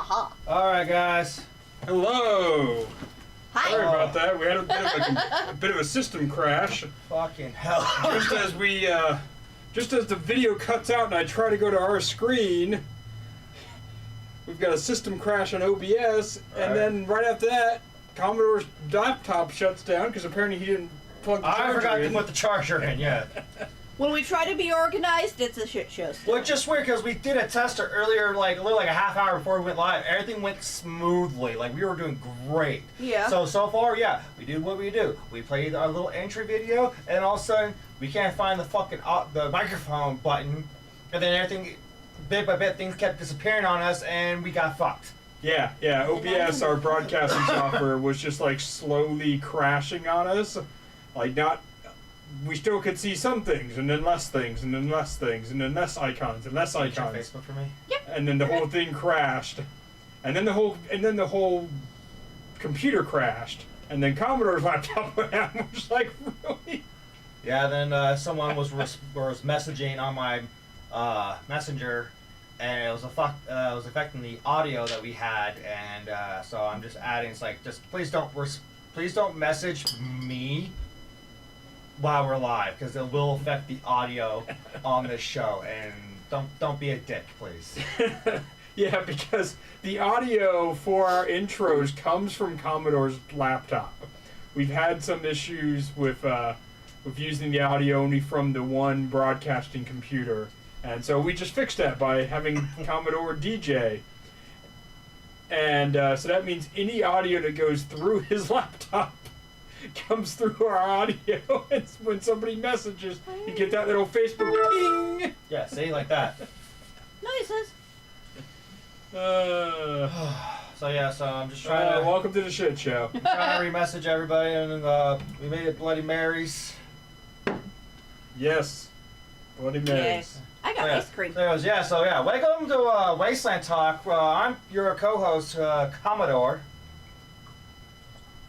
Haha. Alright, guys. Hello. Hi. Sorry about that. We had a bit of a system crash. Fucking hell. Just as the video cuts out and I try to go to our screen, we've got a system crash on OBS, and then right after that, Commodore's laptop shuts down because apparently he didn't plug the charger in. I forgot to put the charger in, yeah. When we try to be organized, it's a shit show still. Well, it's just weird because we did a tester earlier, like a half hour before we went live. Everything went smoothly. Like, we were doing great. Yeah. So far, yeah, we did what we do. We played our little entry video, and all of a sudden, we can't find the fucking the microphone button, and then everything, bit by bit, things kept disappearing on us, and we got fucked. Yeah. OBS, our broadcasting software, was just like slowly crashing on us. Like, we still could see some things, and then less things, and then less things, and then less icons, and less icons. Check Facebook for me. Yep. And then the whole thing crashed, and then the whole computer crashed, and then Commodore's laptop went out. And we're just like, really? Yeah. Then someone was messaging on my messenger, and it was affecting the audio that we had, and so I'm just adding. It's like, just please don't message me while we're live, because it will affect the audio on this show, and don't be a dick, please. Yeah, because the audio for our intros comes from Commodore's laptop. We've had some issues with using the audio only from the one broadcasting computer, and so we just fixed that by having Commodore DJ. And so that means any audio that goes through his laptop comes through our audio, and when somebody messages, you get that little Facebook ping. Yeah, see, like that. Noises. So I'm just trying to Welcome to the shit show. re-message everybody, and we made it Bloody Marys. Yes, Bloody Marys. I got ice cream. Welcome to Wasteland Talk. I'm your co-host, Commodore.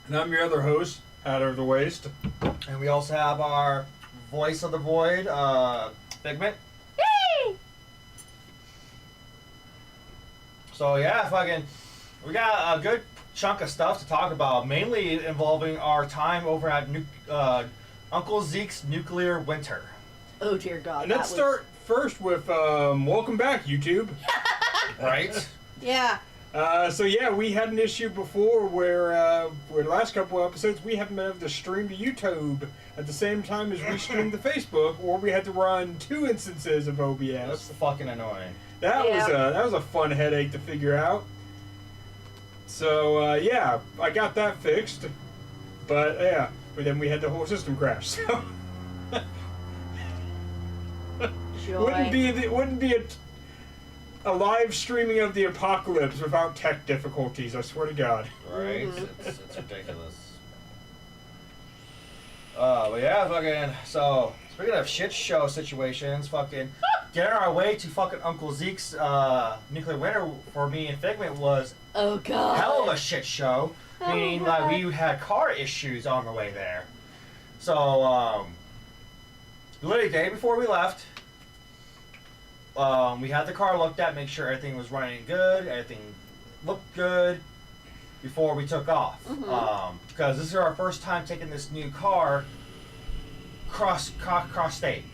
And I'm your other host, Out of the Waste. And we also have our voice of the void, Figment. Yay! So we got a good chunk of stuff to talk about, mainly involving our time over at Uncle Zeke's nuclear winter. Oh dear God. And let's start first with welcome back, YouTube. Right? Yeah. We had an issue before where the last couple of episodes we haven't been able to stream to YouTube at the same time as we streamed to Facebook, or we had to run 2 instances of OBS. That's fucking annoying. That was a fun headache to figure out. So I got that fixed, but then we had the whole system crash. So wouldn't be a live streaming of the apocalypse without tech difficulties, I swear to God. Right? It's ridiculous. So speaking of shit show situations, getting our way to fucking Uncle Zeke's nuclear winter for me and Figment was Oh God. hell of a shit show. Meaning we had car issues on the way there. So literally the day before we left, we had the car looked at, make sure everything was running good, everything looked good before we took off. Because this is our first time taking this new car cross state,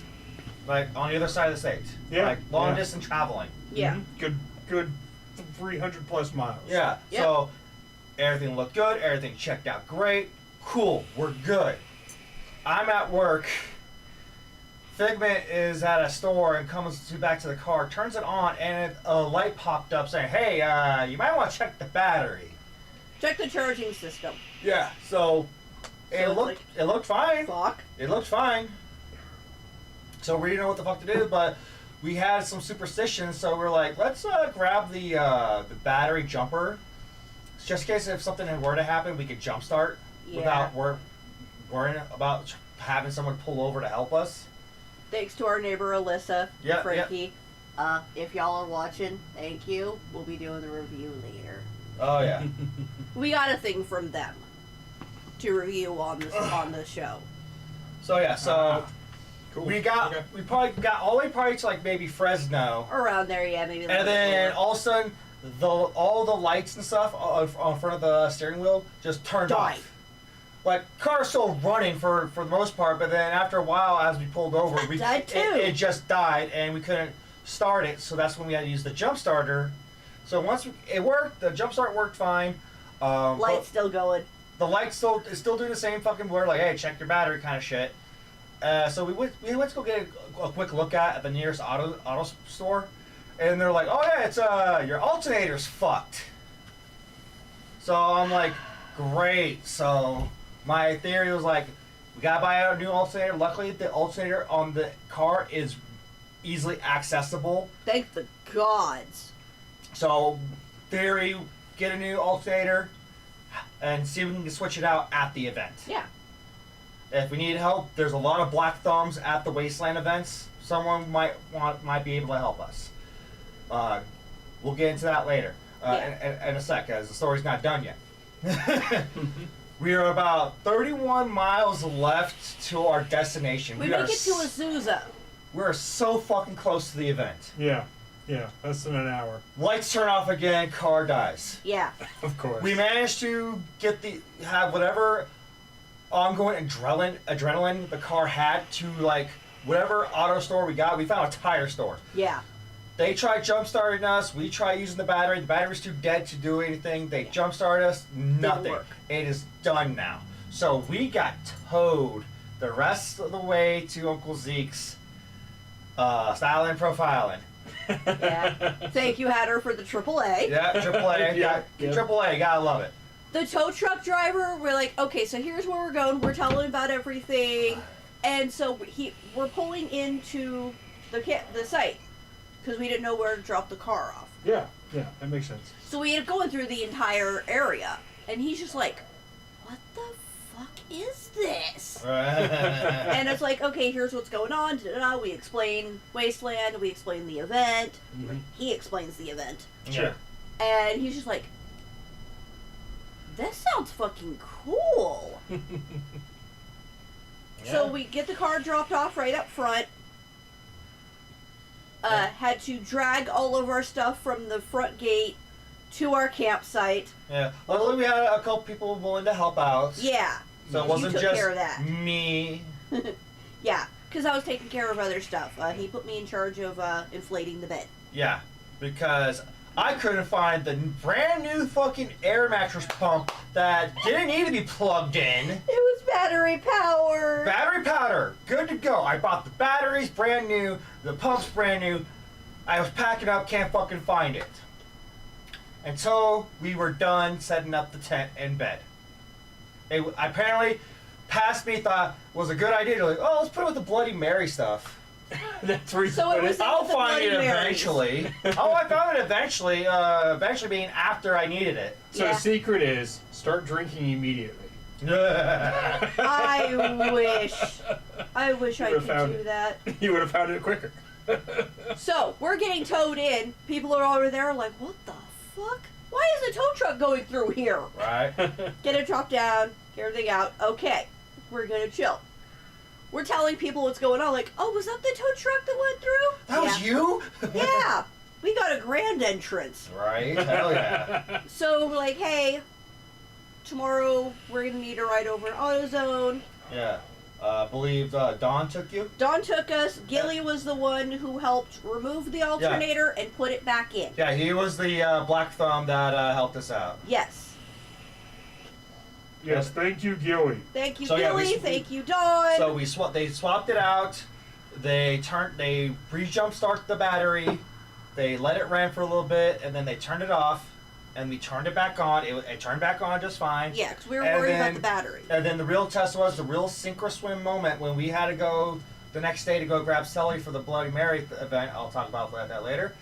like on the other side of the state, like long distance traveling. Yeah. Good 300 plus miles. Yeah. Yep. So everything looked good, everything checked out great, cool, we're good. I'm at work. Figment is at a store and comes back to the car, turns it on, and a light popped up saying, "Hey, you might want to check the battery." Check the charging system. Yeah. So it looked fine. Fuck. It looked fine. So we didn't know what the fuck to do, but we had some superstitions, so we're like, let's grab the battery jumper, just in case if something were to happen, we could jumpstart without worrying about having someone pull over to help us. Thanks to our neighbor Alyssa, Yeah, Frankie. If y'all are watching, thank you. We'll be doing the review later. Oh yeah. We got a thing from them to review on the show. So Cool. we probably got all the way probably to like maybe Fresno. Around there, yeah, maybe. And then all of a sudden, all the lights and stuff on front of the steering wheel just turned Died. off. Like, car's still running for the most part, but then after a while, as we pulled over, Died too. it just died, and we couldn't start it, so that's when we had to use the jump starter. So once it worked, the jump start worked fine. Light's still going. The light is still doing the same fucking blur, like, hey, check your battery kind of shit. So we went to go get a quick look at the nearest auto store, and they're like, oh yeah, it's your alternator's fucked. So I'm like, great. So my theory was like, we gotta buy a new alternator. Luckily, the alternator on the car is easily accessible. Thank the gods. So, theory, get a new alternator and see if we can switch it out at the event. Yeah. If we need help, there's a lot of black thumbs at the Wasteland events. Someone might be able to help us. We'll get into that later in a sec, as the story's not done yet. We are about 31 miles left to our destination. We make it to Azusa. We're so fucking close to the event. Yeah, less than an hour. Lights turn off again, car dies. Yeah. Of course. We managed to have whatever ongoing adrenaline the car had to, like, whatever auto store we got. We found a tire store. Yeah. They tried jump starting us. We tried using the battery. The battery's too dead to do anything. They jump started us. Nothing. work. It is done now. So we got towed the rest of the way to Uncle Zeke's styling profiling. Yeah. Thank you, Hatter, for the AAA. Yeah, AAA. Yeah. AAA. Gotta love it. The tow truck driver, we're like, okay, so here's where we're going. We're telling him about everything. And so we're pulling into the site because we didn't know where to drop the car off. Yeah, that makes sense. So we ended up going through the entire area. And he's just like, what the fuck is this? And it's like, okay, here's what's going on. Da-da-da. We explain Wasteland. We explain the event. Mhm. He explains the event. Sure. And he's just like, this sounds fucking cool. So we get the car dropped off right up front. Had to drag all of our stuff from the front gate to our campsite. Yeah. Luckily, we had a couple people willing to help out. Yeah. So it You wasn't took just care of that. me. Yeah, because I was taking care of other stuff. He put me in charge of inflating the bed. Yeah, because I couldn't find the brand new fucking air mattress pump that didn't need to be plugged in. It was battery powered. Battery powder, good to go. I bought the batteries brand new, the pump's brand new. I was packing up, can't fucking find it. Until we were done setting up the tent and bed. They apparently past me thought was a good idea. They're like, oh, let's put it with the Bloody Mary stuff. That's where you So put it was- I'll the find it Bloody Marys. eventually. Oh, I found it eventually. Eventually being after I needed it. So Yeah. the secret is start drinking immediately. I wish I You could would've found do it. that. You would have found it quicker. So we're getting towed in. People are over there like, what the fuck? Why is a tow truck going through here? Right? Get it dropped down, get everything out. Okay, we're gonna chill. We're telling people what's going on. Like, oh, was that the tow truck that went through? That was you? Yeah, we got a grand entrance. Right? Hell yeah. So we're like, hey, tomorrow we're gonna need a ride over AutoZone. Yeah. Believe Dawn took you? Dawn took us. Gilly was the one who helped remove the alternator and put it back in. Yeah, he was the black thumb that helped us out. Yes. Yes, thank you, Gilly. Thank you, So, yeah, Gilly. Thank you, Dawn. So they swapped it out. They pre-jump start the battery. They let it run for a little bit, and then they turned it off, and we turned it back on. It turned back on just fine. Yeah, because we were And worried then- about the battery. And then the real test was the real sink or swim moment when we had to go the next day to go grab Sully for the Bloody Mary event. I'll talk about that later.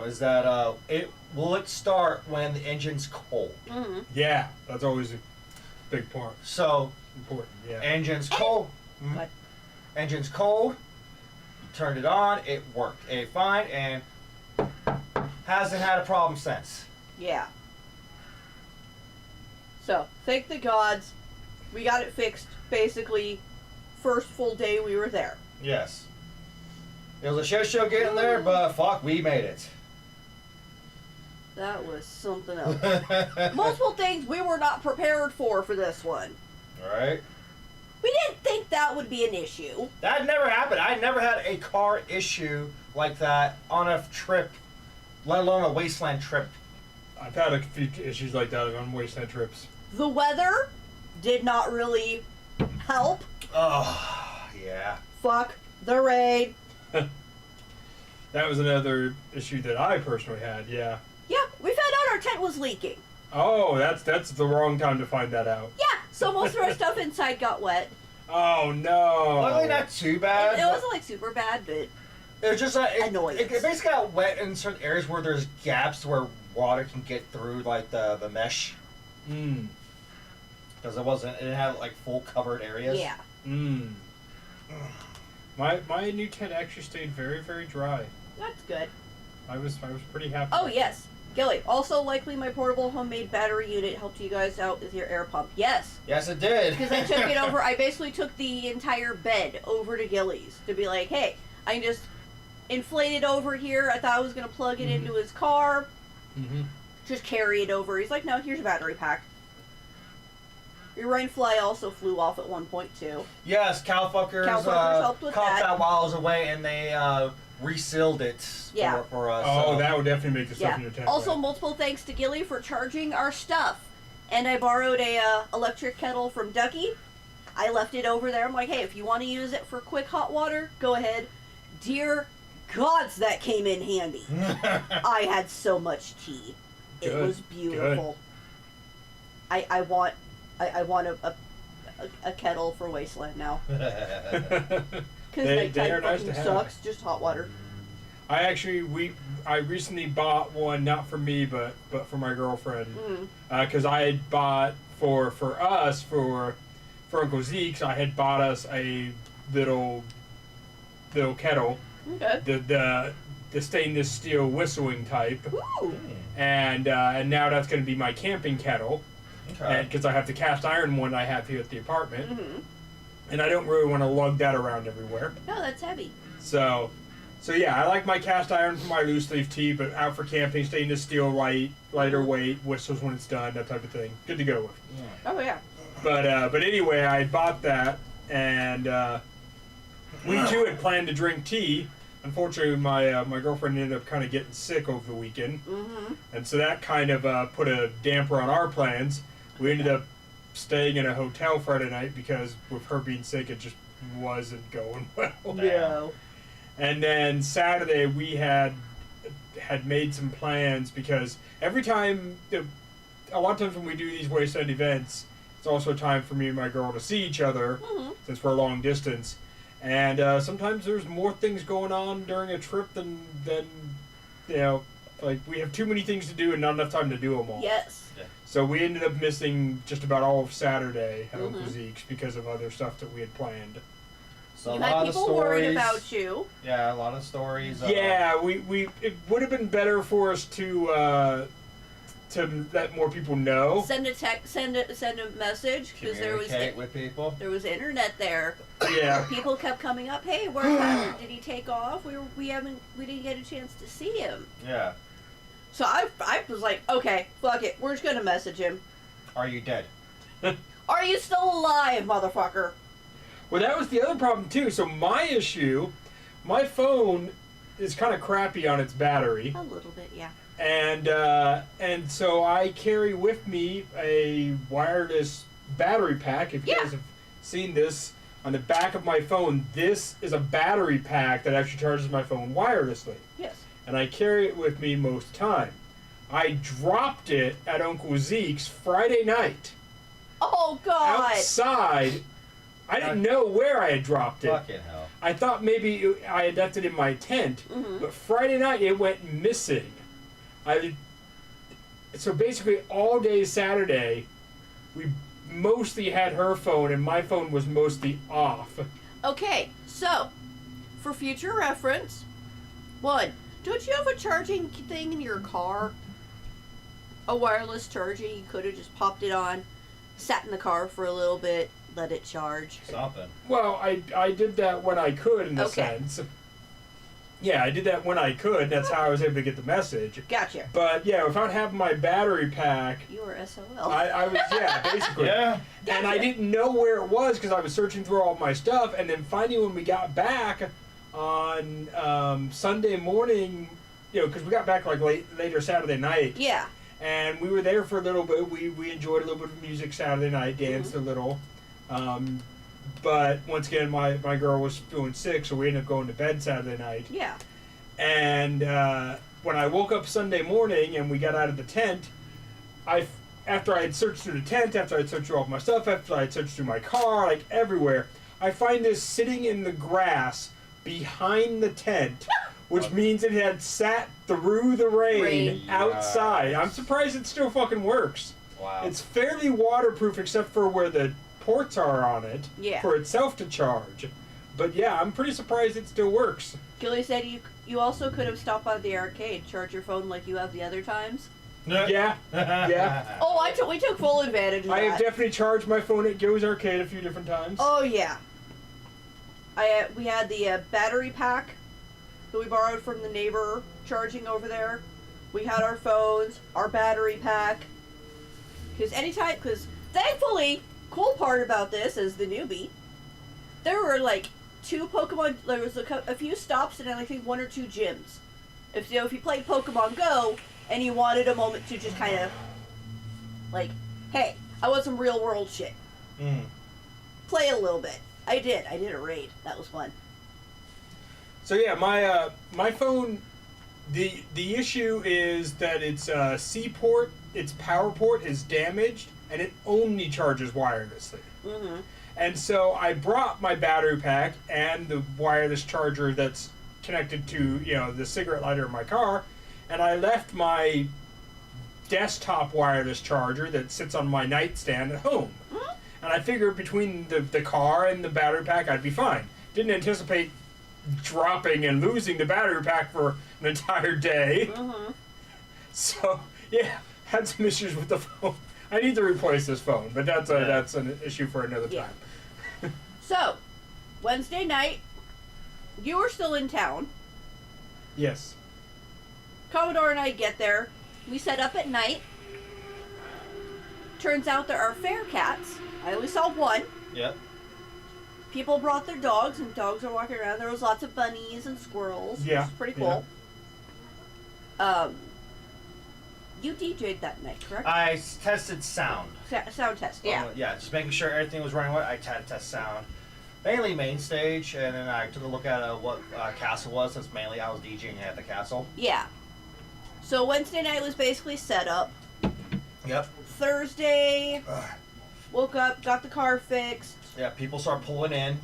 Is that will it start when the engine's cold? Mm-hmm. Yeah, that's always a big part. So Important, yeah. engine's cold. What? Engine's cold. Turned it on. It worked. It fine and hasn't had a problem since. Yeah. So, thank the gods. We got it fixed basically first full day we were there. Yes. It was a shit show getting there, but fuck, we made it. That was something else. Multiple things we were not prepared for this one. Right. We didn't think that would be an issue. That never happened. I never had a car issue like that on a trip, let alone a Wasteland trip. I've had a few issues like that on Wasteland trips. The weather did not really help. Oh, yeah. Fuck the rain. That was another issue that I personally had, yeah. Yeah, we found out our tent was leaking. Oh, that's the wrong time to find that out. Yeah, so most of our stuff inside got wet. Oh, no. Luckily, not too bad. It wasn't like super bad, but It was just annoying. It basically got wet in certain areas where there's gaps where water can get through, like the mesh. Mm. Because it didn't have like full covered areas. yeah. Mm. My new tent actually stayed very, very dry. That's good. I was pretty happy. Oh, yes. Gilly, also likely my portable homemade battery unit helped you guys out with your air pump. Yes. Yes, it did. Because I took it over, I basically took the entire bed over to Gilly's to be like, hey, I can just inflate it over here. I thought I was going to plug it into his car. Mm-hmm. Just carry it over. He's like, no, here's a battery pack. Your rain fly also flew off at one point, too. Yes, cowfuckers helped with caught that. that while I was away, and they resealed it for us. Oh, so. that would definitely make the stuff Yeah. in your tent. Also, wet. multiple thanks to Gilly for charging our stuff. And I borrowed a electric kettle from Ducky. I left it over there. I'm like, hey, if you want to use it for quick hot water, go ahead. Dear gods, that came in handy. I had so much tea. It Good, was beautiful. I want a kettle for Wasteland now. Because They are nighttime nice fucking to have. sucks. Just hot water. I recently bought one, not for me, but for my girlfriend, because I had bought for Uncle Zeke's. I had bought us a little kettle, Okay. the stainless steel whistling type, Ooh. and now that's going to be my camping kettle, Okay. because I have the cast iron one I have here at the apartment, Mm-hmm. and I don't really want to lug that around everywhere. No, that's heavy. So yeah, I like my cast iron for my loose leaf tea, but out for camping, stainless steel, lighter weight, whistles when it's done, that type of thing. Good to go with. Oh, yeah. But anyway, I bought that, and we too had planned to drink tea. Unfortunately, my girlfriend ended up kind of getting sick over the weekend, and so that kind of put a damper on our plans. We ended up staying in a hotel Friday night because with her being sick, it just wasn't going well. No. And then Saturday we had made some plans because every time, a lot of times when we do these Wasteland events, it's also a time for me and my girl to see each other since we're long distance. And sometimes there's more things going on during a trip than like we have too many things to do and not enough time to do them all. Yes. So we ended up missing just about all of Saturday at Uncle Zeke's because of other stuff that we had planned. So You a lot had of people stories. worried about you. Yeah, a lot of stories. Yeah, it would have been better for us to let more people know. Send a text, send a message because Communicate with people. there was internet there. Yeah. People kept coming up. Hey, where's Tyler? Did he take off? We didn't get a chance to see him. Yeah. So I was like, okay, fuck it. We're just gonna message him. Are you dead? Are you still alive, motherfucker? Well, that was the other problem too. So my issue, my phone is kind of crappy on its battery. A little bit, yeah. And so I carry with me a wireless battery pack. If you guys have seen this on the back of my phone, this is a battery pack that actually charges my phone wirelessly. Yes. And I carry it with me most of the time. I dropped it at Uncle Zeke's Friday night. Oh God. Outside. I didn't know where I had dropped it. Fucking hell. I thought maybe I had left it in my tent, but Friday night it went missing. So basically all day Saturday, we mostly had her phone and my phone was mostly off. Okay, so for future reference, one, don't you have a charging thing in your car? A wireless charging? You could have just popped it on, sat in the car for a little bit, let it charge. Something. Well, I did that when I could in a sense. Yeah, I did that when I could. That's how I was able to get the message. Gotcha. But yeah, without having my battery pack, You were SOL. I was, yeah, basically. Yeah. And I didn't know where it was because I was searching through all my stuff, and then finally when we got back on Sunday morning, because we got back like later Saturday night. Yeah. And we were there for a little bit. We enjoyed a little bit of music Saturday night, danced a little. But once again, my girl was feeling sick, so we ended up going to bed Saturday night. Yeah. And when I woke up Sunday morning and we got out of the tent, after I had searched through the tent, after I had searched through all my stuff, after I had searched through my car, like everywhere, I find this sitting in the grass behind the tent, which means it had sat through the rain outside. I'm surprised it still fucking works. Wow. It's fairly waterproof except for where the ports are on it for itself to charge. But yeah, I'm pretty surprised it still works. Gilly said you also could have stopped by the arcade, charge your phone like you have the other times. Yeah. Yeah. Oh, we took full advantage of that. I have definitely charged my phone at Gilly's Arcade a few different times. Oh yeah. We had the battery pack that we borrowed from the neighbor charging over there. We had our phones, our battery pack. Because thankfully, cool part about this as the newbie, there were like 2 Pokemon, there was a few stops and I think 1 or 2 gyms. If you played Pokemon Go and you wanted a moment to just kind of like, hey, I want some real world shit. Play a little bit. I did a raid. That was fun. So yeah, my phone, the issue is that its C port, its power port is damaged and it only charges wirelessly. And so I brought my battery pack and the wireless charger that's connected to, the cigarette lighter in my car, and I left my desktop wireless charger that sits on my nightstand at home. And I figured between the car and the battery pack I'd be fine. Didn't anticipate dropping and losing the battery pack for an entire day. So yeah, had some issues with the phone. I need to replace this phone, but that's an issue for another time. So, Wednesday night, you were still in town. Yes. Commodore and I get there. We set up at night. Turns out there are fair cats. I only saw one. Yep. People brought their dogs, and dogs are walking around. There was lots of bunnies and squirrels. Yeah. Which was pretty cool. You DJ'd that night, correct? I tested sound. Sound test, yeah. Yeah, just making sure everything was running well. I had to test sound. Mainly main stage, and then I took a look at what castle was, since mainly I was DJing at the castle. Yeah. So Wednesday night was basically set up. Yep. Thursday, woke up, got the car fixed. Yeah, people start pulling in,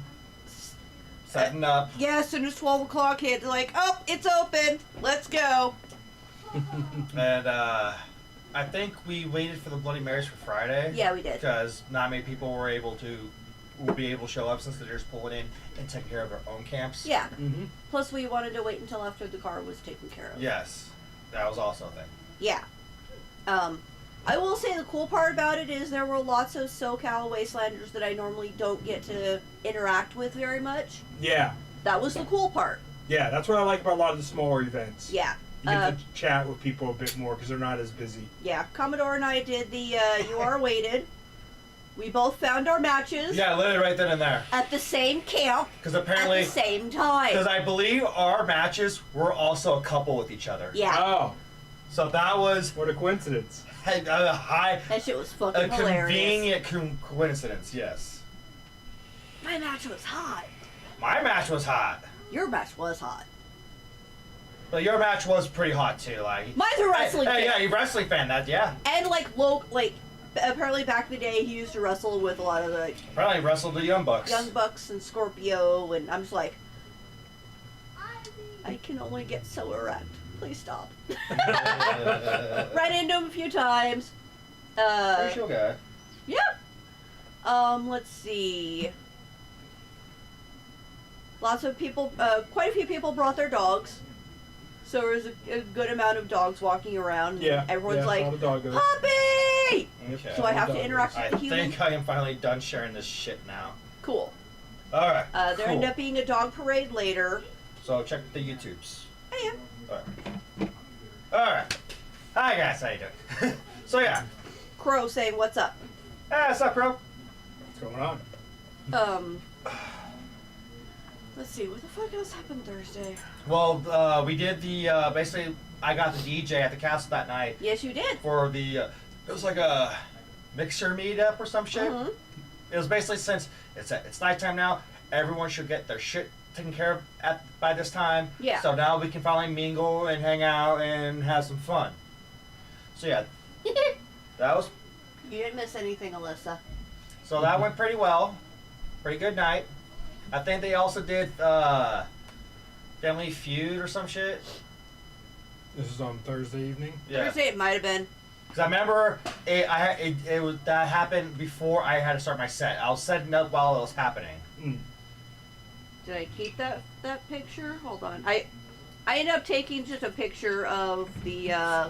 setting up. Yeah, as soon as 12 o'clock hit, they're like, oh, it's open, let's go. And I think we waited for the Bloody Marys for Friday. Yeah, we did. Because not many people will be able to show up since they're just pulling in and taking care of their own camps. Yeah. Plus, we wanted to wait until after the car was taken care of. Yes, that was also a thing. Yeah. I will say the cool part about it is there were lots of SoCal Wastelanders that I normally don't get to interact with very much. Yeah. That was the cool part. Yeah, that's what I like about a lot of the smaller events. Yeah. You get to chat with people a bit more because they're not as busy. Yeah, Commodore and I did the You Are Waited. We both found our matches. Yeah, literally right then and there. At the same camp. Because apparently. At the same time. Because I believe our matches were also a couple with each other. Yeah. Oh. So that was. What a coincidence. That shit was fucking hilarious. Convenient coincidence, yes. My match was hot. My match was hot. Your match was hot. But your match was pretty hot too, like. Mine's a wrestling fan. Yeah, you're a wrestling fan. Yeah. And apparently back in the day, he used to wrestle with a lot of the. Apparently wrestled the Young Bucks. Young Bucks and Scorpio, and I'm just like, I can only get so erect. Please stop. Ran into him a few times. Pretty chill guy. Yeah. Let's see. Lots of people, quite a few people brought their dogs. So there was a good amount of dogs walking around. Yeah. Everyone's like, Puppy! Okay. So I have to interact with the I human. think I am finally done sharing this shit now. Cool. Alright. There ended up being a dog parade later. So check the YouTubes. I am. Alright. Hi guys, how you doing? So yeah. Crow saying, "What's up?" Hey, what's up, bro? What's going on? Let's see, what the fuck else happened Thursday? Well, we did the, basically, I got the DJ at the castle that night. Yes, you did. For the, it was like a mixer meetup or some shit. Mm-hmm. It was basically, since it's nighttime now, everyone should get their shit taken care of by this time. Yeah. So now we can finally mingle and hang out and have some fun. So yeah, that was, You didn't miss anything, Alyssa. so that went pretty well. Pretty good night. I think they also did Family Feud or some shit. This is on Thursday evening. Yeah. Thursday it might have been. Because I remember it was that happened before I had to start my set. I was setting up while it was happening. Mm. Did I keep that picture? Hold on. I ended up taking just a picture of the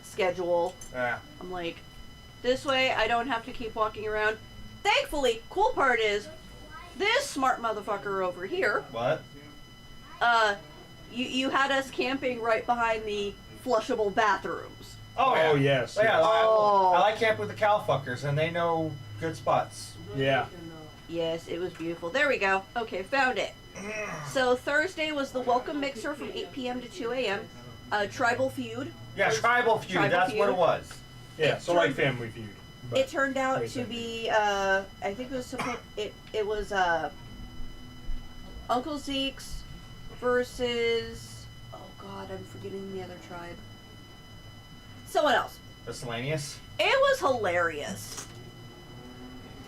schedule. Yeah. I'm like, this way I don't have to keep walking around. Thankfully, cool part is, this smart motherfucker over here, What? you had us camping right behind the flushable bathrooms. Oh yeah. Oh, yes. Oh, yeah. Oh. I like camping with the cow fuckers, and they know good spots. Yeah. Yes, it was beautiful. There we go. Okay, found it. So Thursday was the welcome mixer from 8 p.m. to 2 a.m. Tribal Feud. Yeah, Tribal Feud. Tribal That's what Feud. it was. Yeah, It so like turned- Family Feud. but- It turned out to Wasted. be, I think it was it was Uncle Zeke's versus, oh god, I'm forgetting the other tribe. Someone else. Miscellaneous. It was hilarious.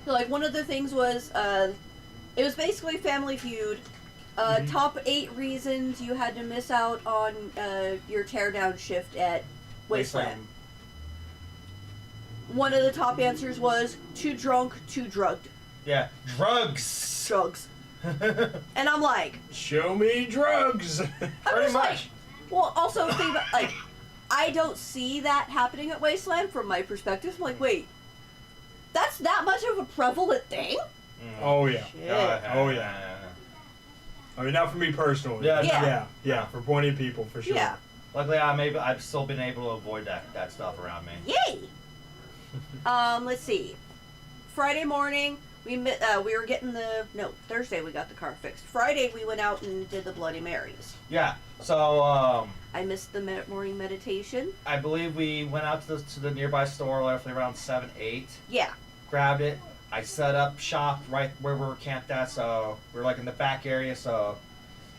Like, one of the things was, it was basically Family Feud. Mhm. Top 8 reasons you had to miss out on your teardown shift at Wasteland. One of the top answers was too drunk, too drugged. Yeah, drugs. Drugs. And I'm like, Show me drugs. I'm Pretty just like, much. well, also think about, like, I don't see that happening at Wasteland from my perspective. I'm like, wait, that's that much of a prevalent thing? Oh yeah. Shit. Oh, yeah. I mean, not for me personally. Yeah, Yeah. Yeah, for plenty of people for sure. Yeah. Luckily, I've still been able to avoid that stuff around me. Yay! Let's see. Friday morning, we were getting Thursday we got the car fixed. Friday we went out and did the Bloody Marys. Yeah. So I missed the morning meditation. I believe we went out to the nearby store roughly around 7, 8. Yeah. Grabbed it. I set up shop right where we were camped at, so we were like in the back area. So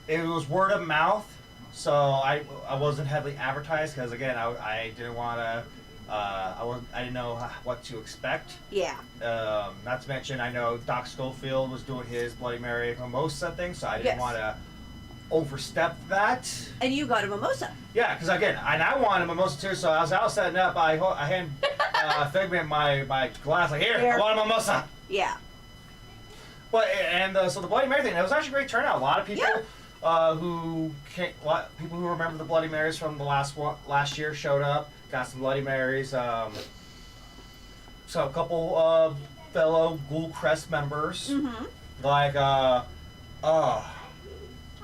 it was word of mouth. So I wasn't heavily advertised because again I didn't want to. I didn't know what to expect. Yeah. Not to mention, I know Doc Schofield was doing his Bloody Mary mimosa thing, so I didn't Yes. want to overstep that. And you got a mimosa. Yeah, because again, I wanted a mimosa too, so as I was setting up, I hand Figment my glass, like, here, Here. I want a mimosa. Yeah. But so the Bloody Mary thing, it was actually a great turnout. A lot of people people who remember the Bloody Marys from the last year showed up, got some Bloody Marys. So a couple of fellow Ghoul Crest members, Mm-hmm. like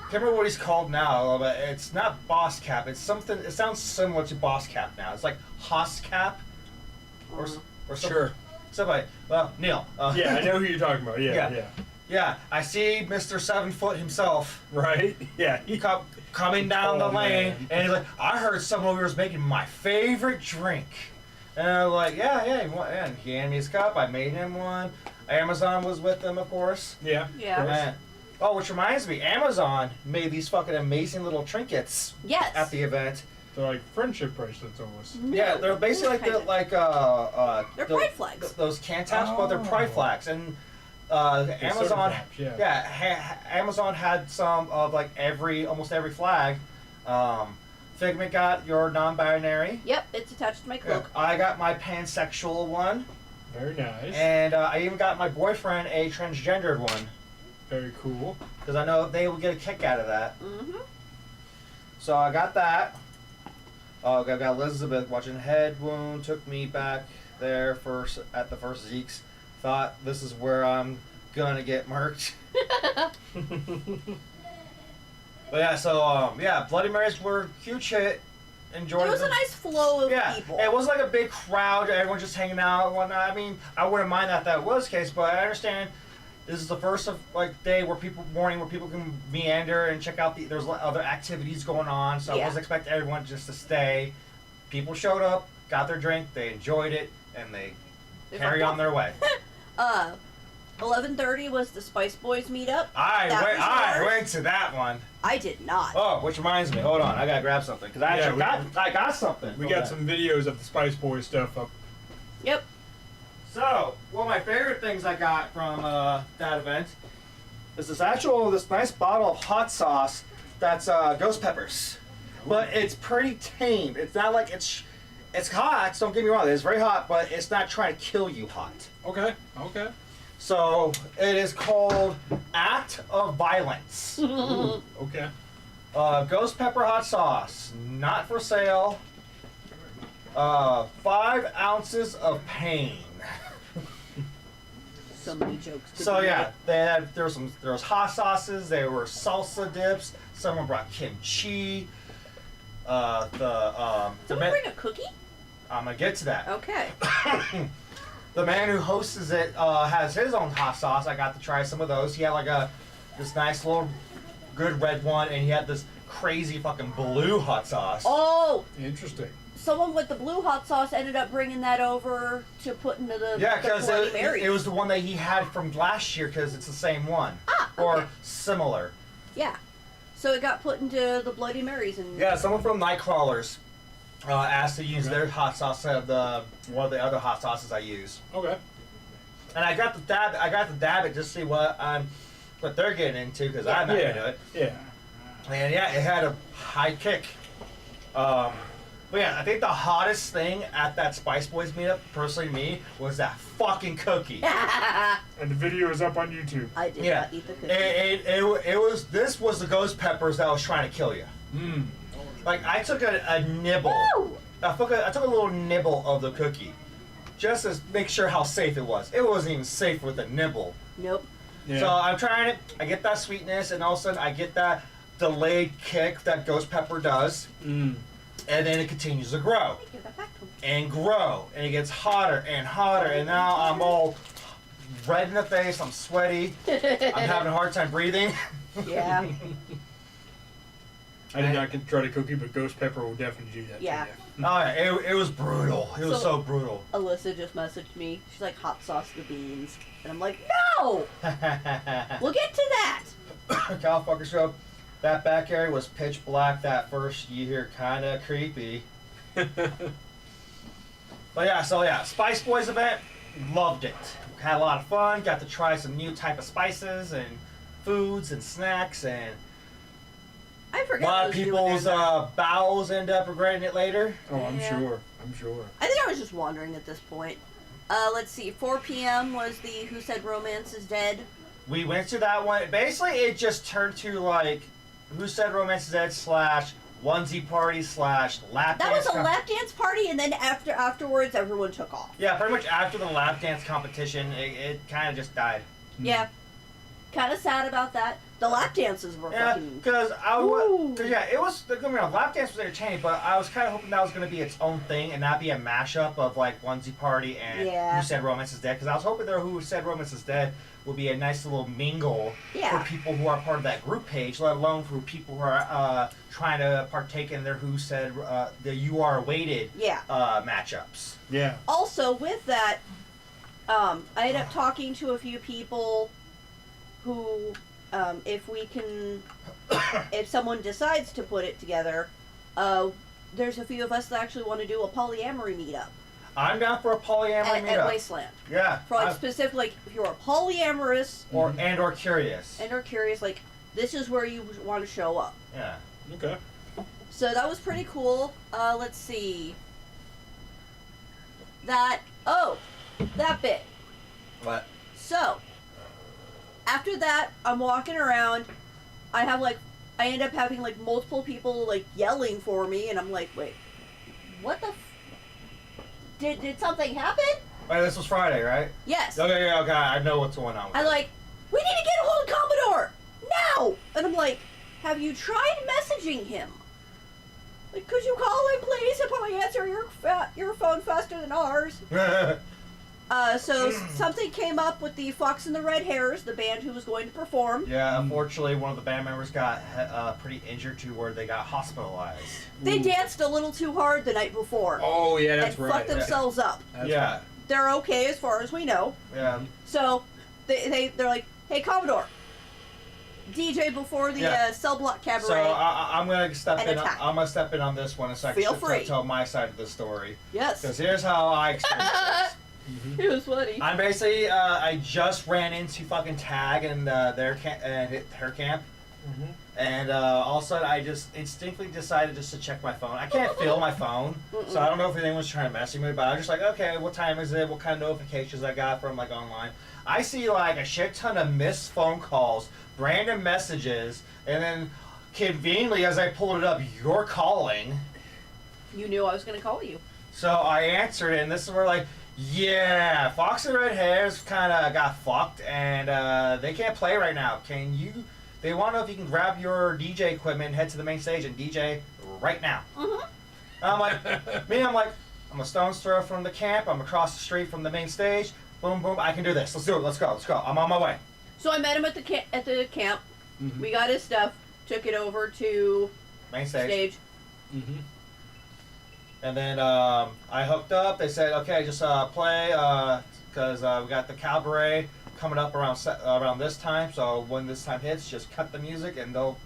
can't remember what he's called now, but it's not Boss Cap. It's something. It sounds similar to Boss Cap now. It's like Hoss Cap, or something. Sure. Somebody. Well, Neil. Yeah, I know who you're talking about. Yeah, Yeah. yeah. Yeah, I see Mr. 7 Foot himself Right? Yeah. coming down the Oh, lane, man. and he's like, I heard someone over here was making my favorite drink. And I'm like, yeah, and he handed me his cup. I made him one. Amazon was with them, of course. Yeah. Yeah. And, oh, which reminds me, Amazon made these fucking amazing little trinkets Yes. at the event. They're like friendship bracelets almost. No, Yeah, they're basically kinda. like They're pride flags. Those can taps, but they're pride Oh. flags. And They're Amazon, soda caps, yeah. Amazon had some of like almost every flag. Figment got your non-binary. Yep, it's attached to my cloak. I got my pansexual one, Very nice. and I even got my boyfriend a transgendered one Very cool. because I know they would get a kick out of that. Mm-hmm. So I got that. I got Elizabeth watching Head Wound. Took me back there at the first Zeke's. Thought this is where I'm gonna get murked. But yeah, so Bloody Marys were a huge hit. Enjoyed There was them. a nice flow of people. It wasn't like a big crowd, everyone just hanging out and whatnot. I mean, I wouldn't mind that was the case, but I understand this is the first of day where people can meander and check out there's other activities going on. So I wasn't expecting everyone just to stay. People showed up, got their drink, they enjoyed it, and they carry on their way. 11:30 was the Spice Boys meetup. I went to that one. I did not. Oh, which reminds me. Hold on, I gotta grab something because I got something. We got some videos of the Spice Boys stuff up. Yep. So, one of my favorite things I got from that event is this nice bottle of hot sauce that's ghost peppers, but it's pretty tame. It's not like it's hot. Don't get me wrong, it's very hot, but it's not trying to kill you hot. Okay. So it is called Act of Violence. Ooh, okay. Ghost pepper hot sauce, not for sale. 5 ounces of pain. So many jokes. So yeah, there was hot sauces. There were salsa dips. Someone brought kimchi. Someone bring a cookie? I'm gonna get to that. Okay. The man who hosts it has his own hot sauce. I got to try some of those. He had this nice little good red one, and he had this crazy fucking blue hot sauce. Oh! Interesting. Someone with the blue hot sauce ended up bringing that over to put into the because Bloody Marys. it was the one that he had from last year because it's the same one. Okay. Or similar. Yeah. So it got put into the Bloody Marys and Yeah, someone from Nightcrawlers asked to use their hot sauce of one of the other hot sauces I use. Okay. And I got to dab it just to see what they're getting into because I'm not into it. Yeah. And yeah, it had a high kick. But yeah, I think the hottest thing at that Spice Boys meetup, personally to me, was that fucking cookie. And the video is up on YouTube. I did not eat the cookie. This was the ghost peppers that was trying to kill you. Mmm. Like I took a nibble. Woo! I took a little nibble of the cookie, just to make sure how safe it was. It wasn't even safe with a nibble. Nope. Yeah. So I'm trying it. I get that sweetness, and all of a sudden I get that delayed kick that ghost pepper does, Mm. and then it continues to grow Give that back to him. and grow, and it gets hotter and hotter, and now I'm all red in the face. I'm sweaty. I'm having a hard time breathing. Yeah. I did not try the cookie, but ghost pepper will definitely do that. Yeah. To Oh, yeah, it was brutal. It was so brutal. Alyssa just messaged me. She's like, hot sauce the beans. And I'm like, no! We'll get to that! California show. That back area was pitch black that first year, kind of creepy. you. But yeah, Spice Boys event, loved it. Had a lot of fun, got to try some new type of spices and foods and snacks, and I a forgot. lot of people's bowels end up regretting it later. Oh, I'm Yeah. sure. I'm sure. I think I was just wandering at this point. Let's see, 4 p.m. was the Who Said Romance is Dead. We went to that one. Basically, it just turned to like Who Said Romance is Dead / onesie party / lap That dance. was a lap dance party, and then afterwards, everyone took off. Yeah, pretty much after the lap dance competition, it kind of just died. Yeah. Kind of sad about that. The lap dances were Yeah, fucking... because Woo. it was. Don't get me wrong, lap dance was entertaining, but I was kind of hoping that was going to be its own thing and not be a mashup of like onesie party and Yeah. Who Said Romance is Dead. Because I was hoping Who Said Romance is Dead would be a nice little mingle Yeah. for people who are part of that group page, let alone for people who are trying to partake in their Who Said the You Are Awaited Yeah. matchups. Yeah. Also, with that, I ended up talking to a few people who, if someone decides to put it together, there's a few of us that actually want to do a polyamory meetup I'm down for a polyamory at meetup. Wasteland. Yeah. For like specific, like if you're polyamorous or curious. and are curious, like this is where you want to show up. Yeah. Okay. So that was pretty cool. Let's see. That bit. What? So, after that, I'm walking around. I end up having like multiple people like yelling for me, and I'm like, wait, what the? Did something happen? Wait, this was Friday, right? Yes. Okay, I know what's going on with I'm it. like, we need to get a hold of Commodore now, and I'm like, have you tried messaging him? Like, could you call him, please? He'll probably answer your phone faster than ours. So something came up with the Fox and the Red Hairs, the band who was going to perform. Yeah, unfortunately, one of the band members got pretty injured to where they got hospitalized. They danced a little too hard the night before. Oh, yeah, that's and right. fucked themselves up. That's yeah. right. They're okay as far as we know. Yeah. So they're like, hey, Commodore, DJ before the Cell Block Cabaret. So I'm gonna step in. Attack. I'm gonna step in on this one a second. Feel free. To tell my side of the story. Yes. Because here's how I experienced this. It was funny. I'm basically, I just ran into fucking Tag and her camp. And all of a sudden, I just instinctively decided just to check my phone. I can't feel my phone, so I don't know if anyone's trying to message me, but I was just like, okay, what time is it? What kind of notifications I got from, like, online? I see, like, a shit ton of missed phone calls, random messages, and then, conveniently, as I pulled it up, you're calling. You knew I was going to call you. So I answered it, and this is where, like, yeah, Fox and Red Hairs kind of got fucked, and they can't play right now. They want to know if you can grab your DJ equipment and head to the main stage and DJ right now. I'm like, I'm a stone's throw from the camp. I'm across the street from the main stage. Boom, boom, I can do this. Let's do it. Let's go. I'm on my way. So I met him at the camp. We got his stuff, took it over to main stage. And then I hooked up. They said, okay, just play, because we got the cabaret coming up around this time. So when this time hits, just cut the music and they'll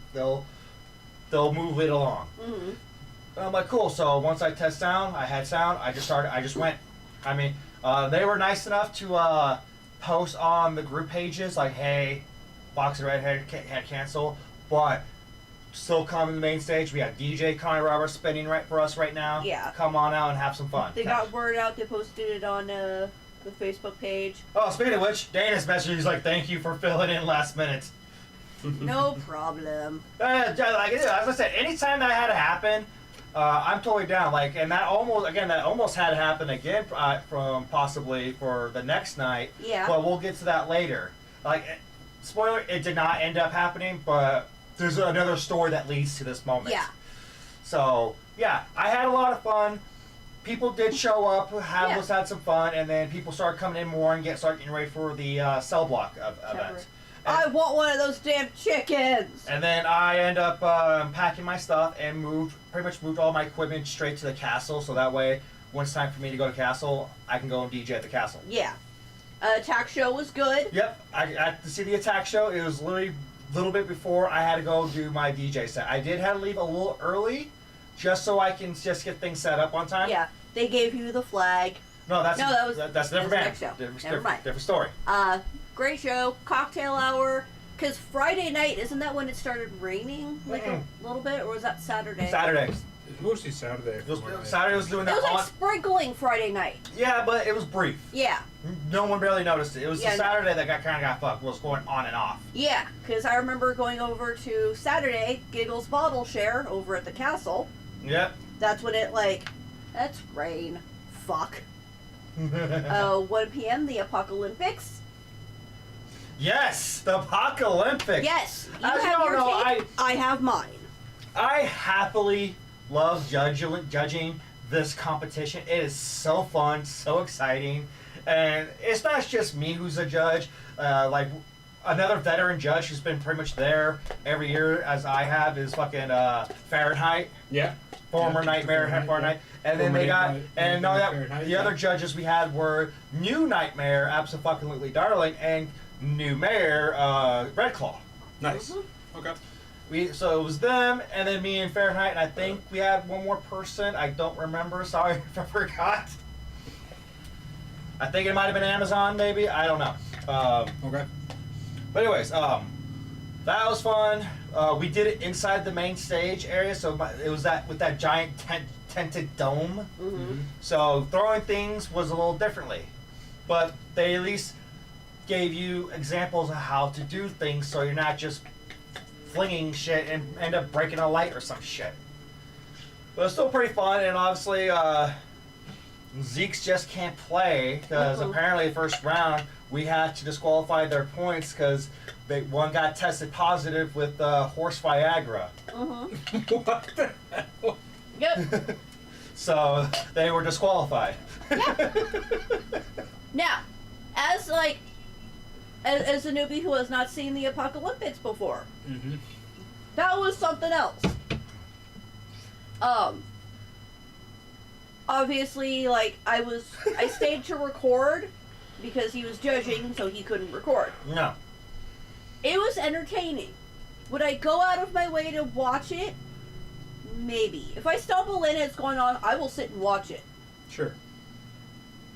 move it along. And I'm like, cool. So once I test sound, I had sound. I just went. I mean, they were nice enough to post on the group pages like, hey, Fox and Red had canceled, but still come to the main stage. We got DJ Connie Roberts spinning right for us right now. Yeah. Come on out and have some fun. They got word out. They posted it on the Facebook page. Oh, speaking of which, Dana's message. He's like, thank you for filling in last minute. No problem. Like, as I said, anytime that had to happen, I'm totally down. Like, and that almost had to happen again from possibly for the next night. Yeah. But we'll get to that later. Like, spoiler, it did not end up happening, but there's another story that leads to this moment. Yeah. So, yeah, I had a lot of fun. People did show up, had some fun, and then people started coming in more and started getting ready for the cell block event. I want one of those damn chickens! And then I end up packing my stuff and pretty much moved all my equipment straight to the castle, so that way, when it's time for me to go to castle, I can go and DJ at the castle. Yeah. Attack show was good. Yep, I got to see the attack show. It was literally a little bit before I had to go do my DJ set. I did have to leave a little early, just so I can just get things set up on time. Yeah, they gave you the flag. That's a different band. Next show. Never mind. Different story. Great show, cocktail hour. Because Friday night, isn't that when it started raining? Like a little bit, or was that Saturday? Saturday. It's mostly Saturday. Saturday was doing that. It was like sprinkling Friday night. Yeah, but it was brief. Yeah. No one barely noticed it. It was the Saturday that kind of got fucked. Was going on and off. Yeah, because I remember going over to Saturday, Giggles Bottle Share over at the castle. Yep. That's when that's rain. Fuck. 1 p.m. the Apocalyptics. Yes, the Apocalyptic. Yes, you As have you your know, take. I have mine. I happily love judging this competition. It is so fun, so exciting, and it's not just me who's a judge. Like another veteran judge who's been pretty much there every year, as I have, is fucking Fahrenheit. Yeah. Former Nightmare, Fahrenheit. And then they got, the other judges we had were New Nightmare, Abso-fucking-lutely Darling, and New Mayor, Red Claw. Nice. Okay. So it was them, and then me and Fahrenheit, and I think we had one more person. I don't remember. Sorry if I forgot. I think it might have been Amazon, maybe. I don't know. Okay. But anyways, that was fun. We did it inside the main stage area, so it was with that giant tented dome. So throwing things was a little differently, but they at least gave you examples of how to do things, so you're not just flinging shit and end up breaking a light or some shit. But it's still pretty fun, and obviously Zeke's just can't play because apparently the first round we had to disqualify their points because one got tested positive with horse Viagra. What the hell? Yep. So they were disqualified. Yeah. Now, as a newbie who has not seen the apocalyptics before, that was something else. Obviously, like, I stayed to record because he was judging, so he couldn't record. No. It was entertaining. Would I go out of my way to watch it? Maybe. If I stumble in and it's going on, I will sit and watch it. Sure.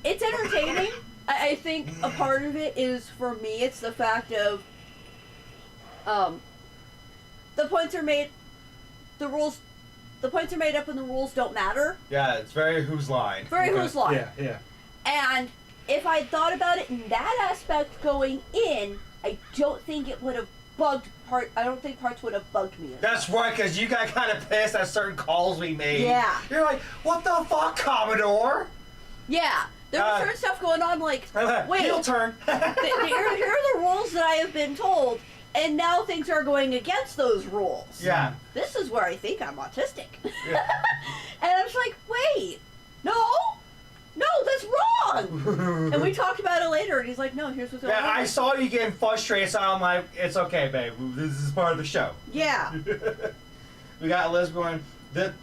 It's entertaining. I think a part of it is, for me, it's the fact of, the points are made, the points are made up and the rules don't matter. Yeah, it's very whose line. Very whose line. Yeah, yeah. And if I thought about it in that aspect going in, I don't think it would have I don't think parts would have bugged me enough. That's right, because you got kind of pissed at certain calls we made. Yeah. You're like, what the fuck, Commodore? Yeah. There was certain stuff going on, like, wait. Heel turn. Here are the rules that I have been told, and now things are going against those rules. Yeah. This is where I think I'm autistic. Yeah. And I was like, wait, no, that's wrong. And we talked about it later, and he's like, no, here's what's going on. Yeah, I saw you getting frustrated, so I'm like, it's okay, babe. This is part of the show. Yeah. We got Liz going, that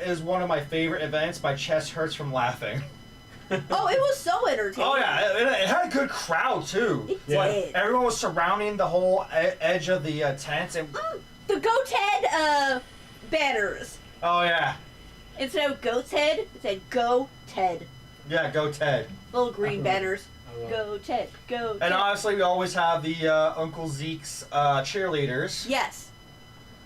is one of my favorite events. My chest hurts from laughing. Oh, it was so entertaining. Oh, yeah. It had a good crowd, too. It Like, did. everyone was surrounding the whole edge of the tents. And The Goat's Head banners. oh, yeah. Instead of Goat's Head, it said Go Ted. Yeah, go Ted. Little green banners. I love Go Ted. Go Ted. And honestly, we always have the Uncle Zeke's cheerleaders. Yes.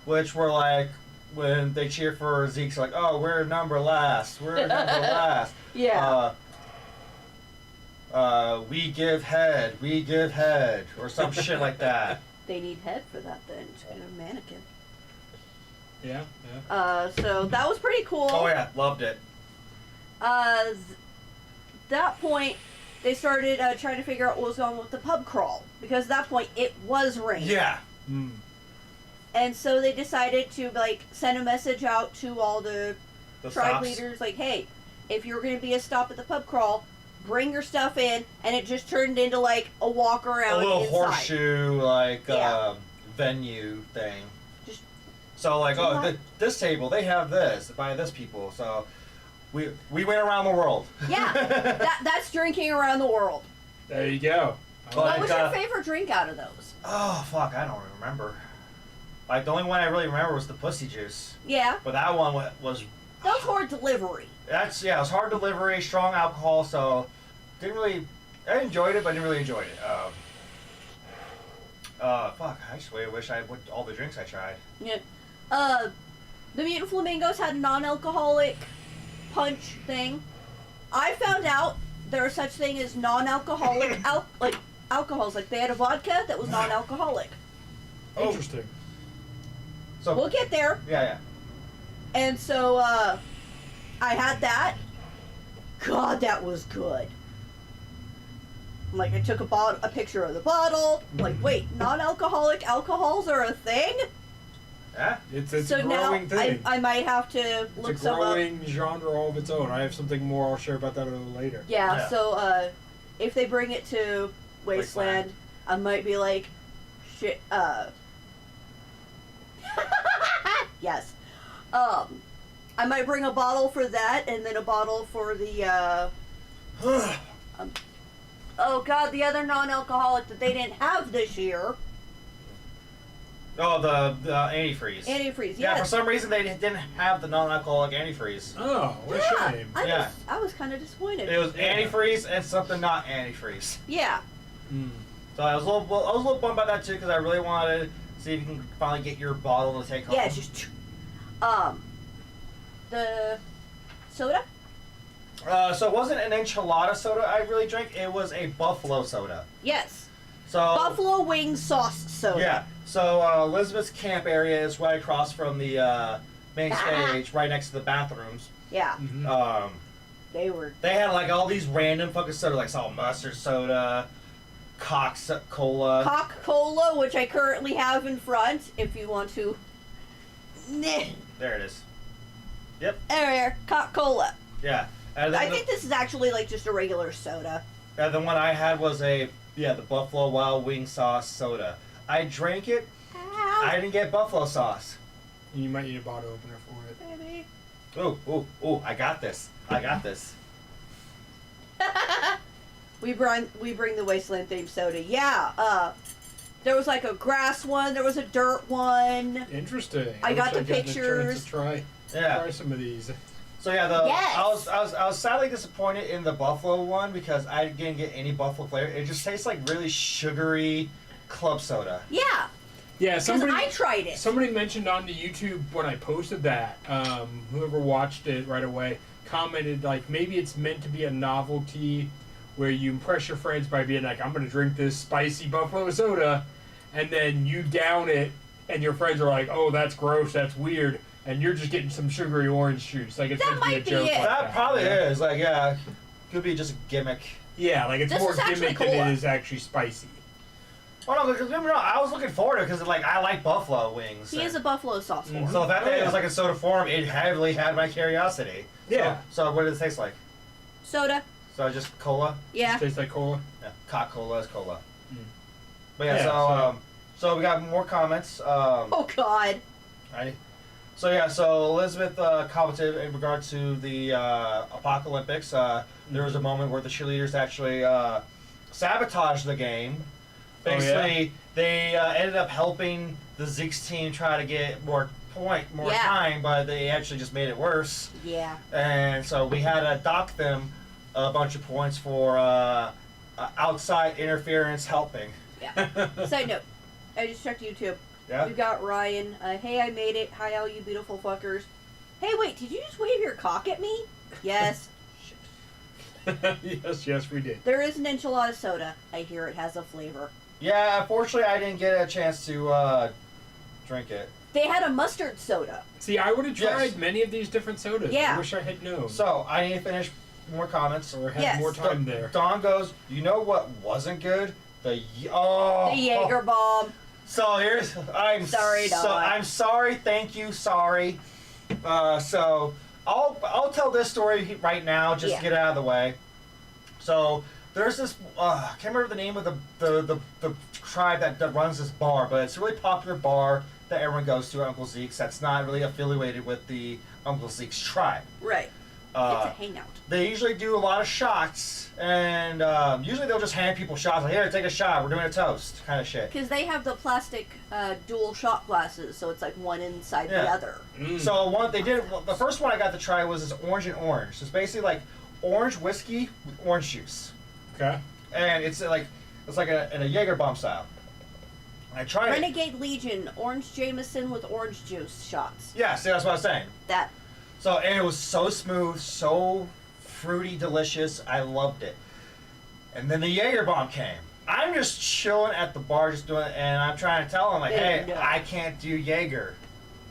Which were like, when they cheer for Zeke's like, oh, we're number last. We're number last. Yeah. We give head. Or some shit like that. They need head for that then. Just get a mannequin. Yeah, So that was pretty cool. Oh, yeah. Loved it. That point, they started trying to figure out what was going on with the pub crawl. Because at that point, it was raining. Yeah. And so they decided to, like, send a message out to all the tribe stops. leaders, like, hey, if you're going to be a stop at the pub crawl, bring your stuff in. And it just turned into, like, a walk around A little inside. horseshoe, like, Yeah. venue thing. Just so, like, do oh, not- this table, they have this by this people. So, we went around the world. Yeah. That's drinking around the world. There you go. Well, What was your Like, favorite drink out of those? Oh, fuck, I don't remember. Like, the only one I really remember was the pussy juice. Yeah. But that one was... That was hard delivery. It was hard delivery, strong alcohol, so... I enjoyed it, but I didn't really enjoy it. Fuck, I just wish I would all the drinks I tried. Yeah. The Mutant Flamingos had a non-alcoholic punch thing. I found out there is such thing as non-alcoholic alcohols. Like, they had a vodka that was non-alcoholic. Oh. Interesting. So We'll get there. Yeah. And so, I had that. God, that was good. Like, I took a picture of the bottle. Like, wait, non-alcoholic alcohols are a thing? Yeah? It's So a now growing thing. I might have to look It's a some up. growing genre all of its own. I have something more I'll share about that a little later. Yeah, so if they bring it to Wasteland, I might be like, shit, yes. I might bring a bottle for that, and then a bottle for the, oh god, the other non-alcoholic that they didn't have this year. Oh, the antifreeze. Antifreeze, Yeah, yes. for some reason they didn't have the non-alcoholic antifreeze. Oh, what a shame. I was kind of disappointed. It was antifreeze and something not antifreeze. Yeah. So I was a little bummed about that too, because I really wanted to see if you can finally get your bottle to take home. Yeah, it's just, the soda? So it wasn't an enchilada soda I really drank, it was a buffalo soda. Yes. So Buffalo wing sauce soda. Yeah. So Elizabeth's camp area is right across from the main stage, right next to the bathrooms. Yeah. Mm-hmm. They were. They had like all these random fucking soda, like salt and mustard soda, Cola. Coca-Cola, which I currently have in front, if you want to. There it is. Yep. There, Coca-Cola. Yeah. I think this is actually like just a regular soda. The one I had was the Buffalo Wild Wing sauce soda. I drank it. Ow. I didn't get buffalo sauce. You might need a bottle opener for it. Maybe. Ooh, I got this. we bring the Wasteland themed soda. Yeah. There was like a grass one. There was a dirt one. Interesting. I got the wish I'd gotten a pictures. chance to try Yeah. some of these. So yeah, Yes. I was sadly disappointed in the buffalo one because I didn't get any buffalo flavor. It just tastes like really sugary club soda. Yeah. Yeah, Because I tried it. Somebody mentioned on the YouTube when I posted that, whoever watched it right away commented like maybe it's meant to be a novelty where you impress your friends by being like, I'm gonna drink this spicy buffalo soda, and then you down it and your friends are like, oh, that's gross, that's weird, and you're just getting some sugary orange juice. Like it's That meant to be a might be joke. it. Like That probably is. Like, yeah, could be just a gimmick. Yeah, like it's This more is actually gimmick than cola. it is actually spicy. Oh no, because remember, I was looking forward to it because like I like buffalo wings. He is a buffalo sauce form. So the fact that it was like a soda form, it heavily had my curiosity. Yeah. So what does it taste like? Soda. So just cola? Yeah. Tastes like cola. Yeah, Coca-Cola is cola. Mm. But yeah, Yeah, so we got more comments. Oh God. So Elizabeth commented in regard to the apocalyptics. There was a moment where the cheerleaders actually sabotaged the game. Basically, they ended up helping the Zeke's team try to get more time, but they actually just made it worse. Yeah. And so we had to dock them a bunch of points for outside interference helping. Yeah. Side note, I just checked YouTube. Yeah. We've got Ryan. Hey, I made it. Hi, all you beautiful fuckers. Hey, wait, did you just wave your cock at me? Yes. Yes, we did. There is an enchilada soda. I hear it has a flavor. Yeah, unfortunately, I didn't get a chance to drink it. They had a mustard soda. See, I would have tried Yes. many of these different sodas. Yeah. I wish I had known. So I need to finish more comments. Or had Yes. more time there. Don goes, you know what wasn't good? The The Jaeger bomb. So here's I'm Sorry, so Don. I'm sorry. Thank you. Sorry. So I'll tell this story right now just to get it out of the way. So there's this I can't remember the name of the tribe that runs this bar, but it's a really popular bar that everyone goes to at Uncle Zeke's. That's not really affiliated with the Uncle Zeke's tribe. Right. It's a hangout. They usually do a lot of shots, and usually they'll just hand people shots. Like, here, take a shot. We're doing a toast, kind of shit. Because they have the plastic dual shot glasses, so it's like one inside the other. Mm. So the first one I got to try was this orange and orange. So it's basically like orange whiskey with orange juice, Okay. and it's like in a Jaeger bomb style. I tried it. Renegade Legion, orange Jameson with orange juice shots. Yeah, see, that's what I was saying. That. So, and it was so smooth, so fruity, delicious. I loved it. And then the Jaeger bomb came. I'm just chilling at the bar, just doing it, and I'm trying to tell them, like, hey, No. I can't do Jaeger.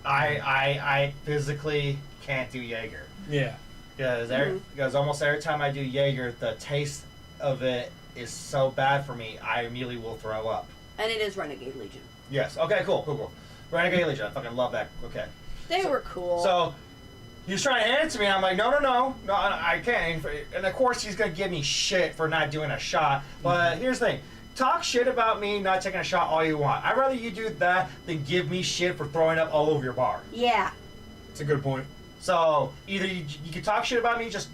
I physically can't do Jaeger. Yeah. Because almost every time I do Jaeger, the taste of it is so bad for me, I immediately will throw up. And it is Renegade Legion. Yes. Okay, cool. Renegade Legion. I fucking love that. Okay. They were cool. So, he was trying to hand it to me, and I'm like, no, I can't. And of course, he's going to give me shit for not doing a shot. But here's the thing. Talk shit about me not taking a shot all you want. I'd rather you do that than give me shit for throwing up all over your bar. Yeah. It's a good point. So, either you can talk shit about me, just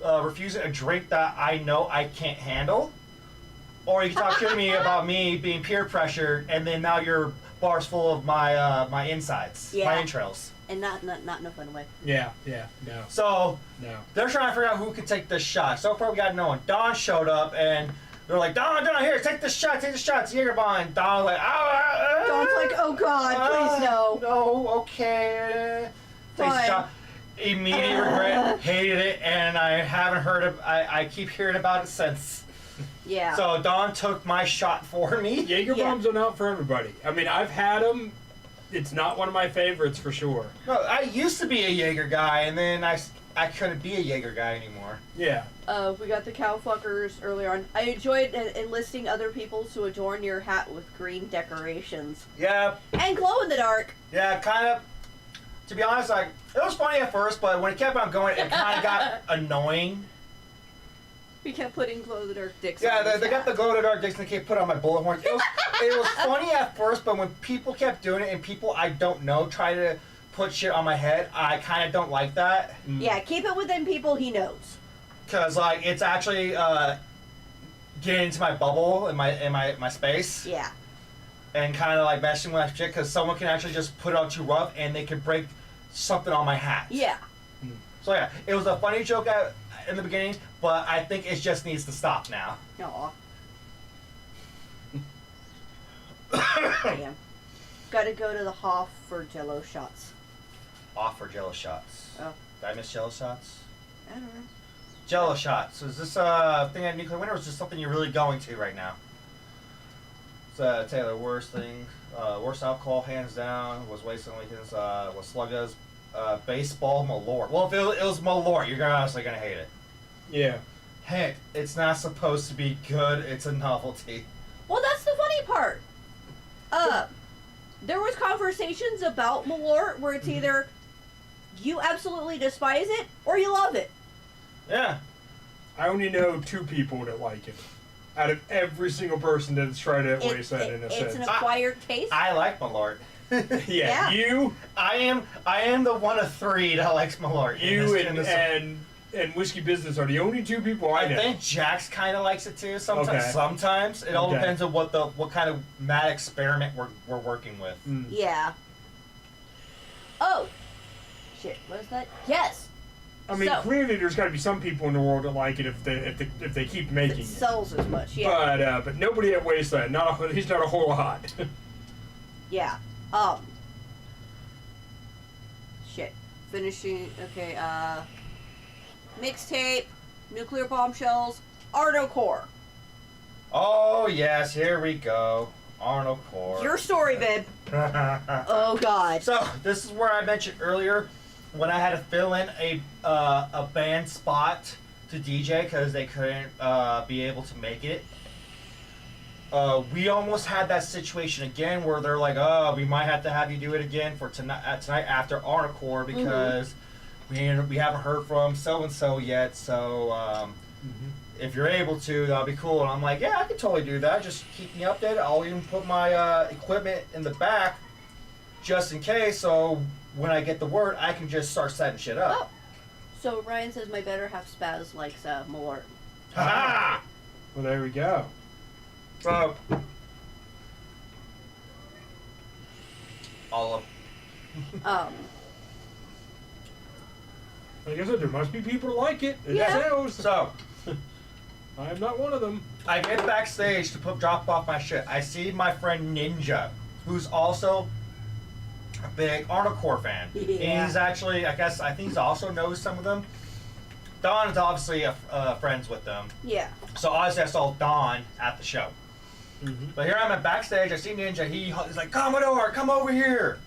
refusing a drink that I know I can't handle, or you can talk shit to me about me being peer pressured, and then now your bar's full of my insides, my entrails. And not in a fun way. Yeah, no. So, No. they're trying to figure out who can take this shot. So far, we got no one. Don showed up, and they're like, Don, here, take this shot, it's Jaeger bomb. And Don was like, Don's like, oh God, please no. No, okay. Takes the Fine. shot. Immediate regret, hated it, and I haven't heard of. I keep hearing about it since. Yeah. So Don took my shot for me. Jaeger bombs are not for everybody. I mean, I've had them. It's not one of my favorites for sure. No, I used to be a Jaeger guy, and then I I couldn't be a Jaeger guy anymore. Yeah. We got the cow fuckers earlier on. I enjoyed enlisting other people to adorn your hat with green decorations. Yeah. And glow in the dark. Yeah, kind of. To be honest, like, it was funny at first, but when it kept on going, it kind of got annoying. We kept putting glow in the dark dicks. Yeah, on they got the glow in the dark dicks and they kept putting on my bullet horns. It was funny at first, but when people kept doing it and people I don't know try to put shit on my head, I kind of don't like that. Yeah, keep it within people he knows. Cause like it's actually getting into my bubble in my space. Yeah. And kind of like messing with my shit, because someone can actually just put it on too rough and they can break something on my hat. Yeah. So yeah, it was a funny joke in the beginning, but I think it just needs to stop now. Aw. Damn. Gotta go to the Hoff for Jello shots. Off for Jello shots. Oh. Did I miss Jello shots? I don't know. Jello shots. Is this thing at nuclear winter, or is this something you're really going to right now? So Taylor, worst thing, worst alcohol hands down was Wasteland Weekends. Was Slugga's baseball Malort. Well, if it was Malort, you're honestly gonna hate it. Yeah. Heck, it's not supposed to be good. It's a novelty. Well, that's the funny part. There was conversations about Malort where it's either you absolutely despise it or you love it. Yeah. I only know 2 people that like it. Out of every single person that's tried it at Wasteland in a sense. It's an acquired taste. I like Malort. Yeah. You. I am the one of 3 that likes Malort. You and Whiskey Business are the only 2 people I know. I think Jax kind of likes it too. Sometimes, Okay. sometimes it all Okay. depends on what kind of mad experiment we're working with. Mm. Yeah. Oh. Shit. What is that? Yes. I mean, So- clearly there's got to be some people in the world that like it if they keep making It it. sells as much. Yeah. But nobody at Wasteland. At least not a whole lot. Yeah. Shit. Finishing. Okay. Mixtape. Nuclear bombshells. Arno Core. Oh yes, here we go. Arnold Core. Your story, babe. Oh God. So this is where I mentioned earlier when I had to fill in a band spot to DJ because they couldn't be able to make it. We almost had that situation again where they're like, "Oh, we might have to have you do it again for tonight after Arnold Core because we haven't heard from so and so yet. So if you're able to, that'll be cool." And I'm like, "Yeah, I can totally do that. Just keep me updated. I'll even put my equipment in the back just in case. So when I get the word, I can just start setting shit up." Oh. So Ryan says my better half spaz likes Malort. Ha Well, there we go. So all of Like I said, there must be people who like it. It Yeah. sells. so. I am not one of them. I get backstage to drop off my shit. I see my friend Ninja, who's also a big Arnold Core fan. Yeah. And he's actually, I think he also knows some of them. Don is obviously friends with them. Yeah. So obviously I saw Don at the show. Mm-hmm. But here I'm at backstage, I see Ninja, he's like, "Commodore, come over here."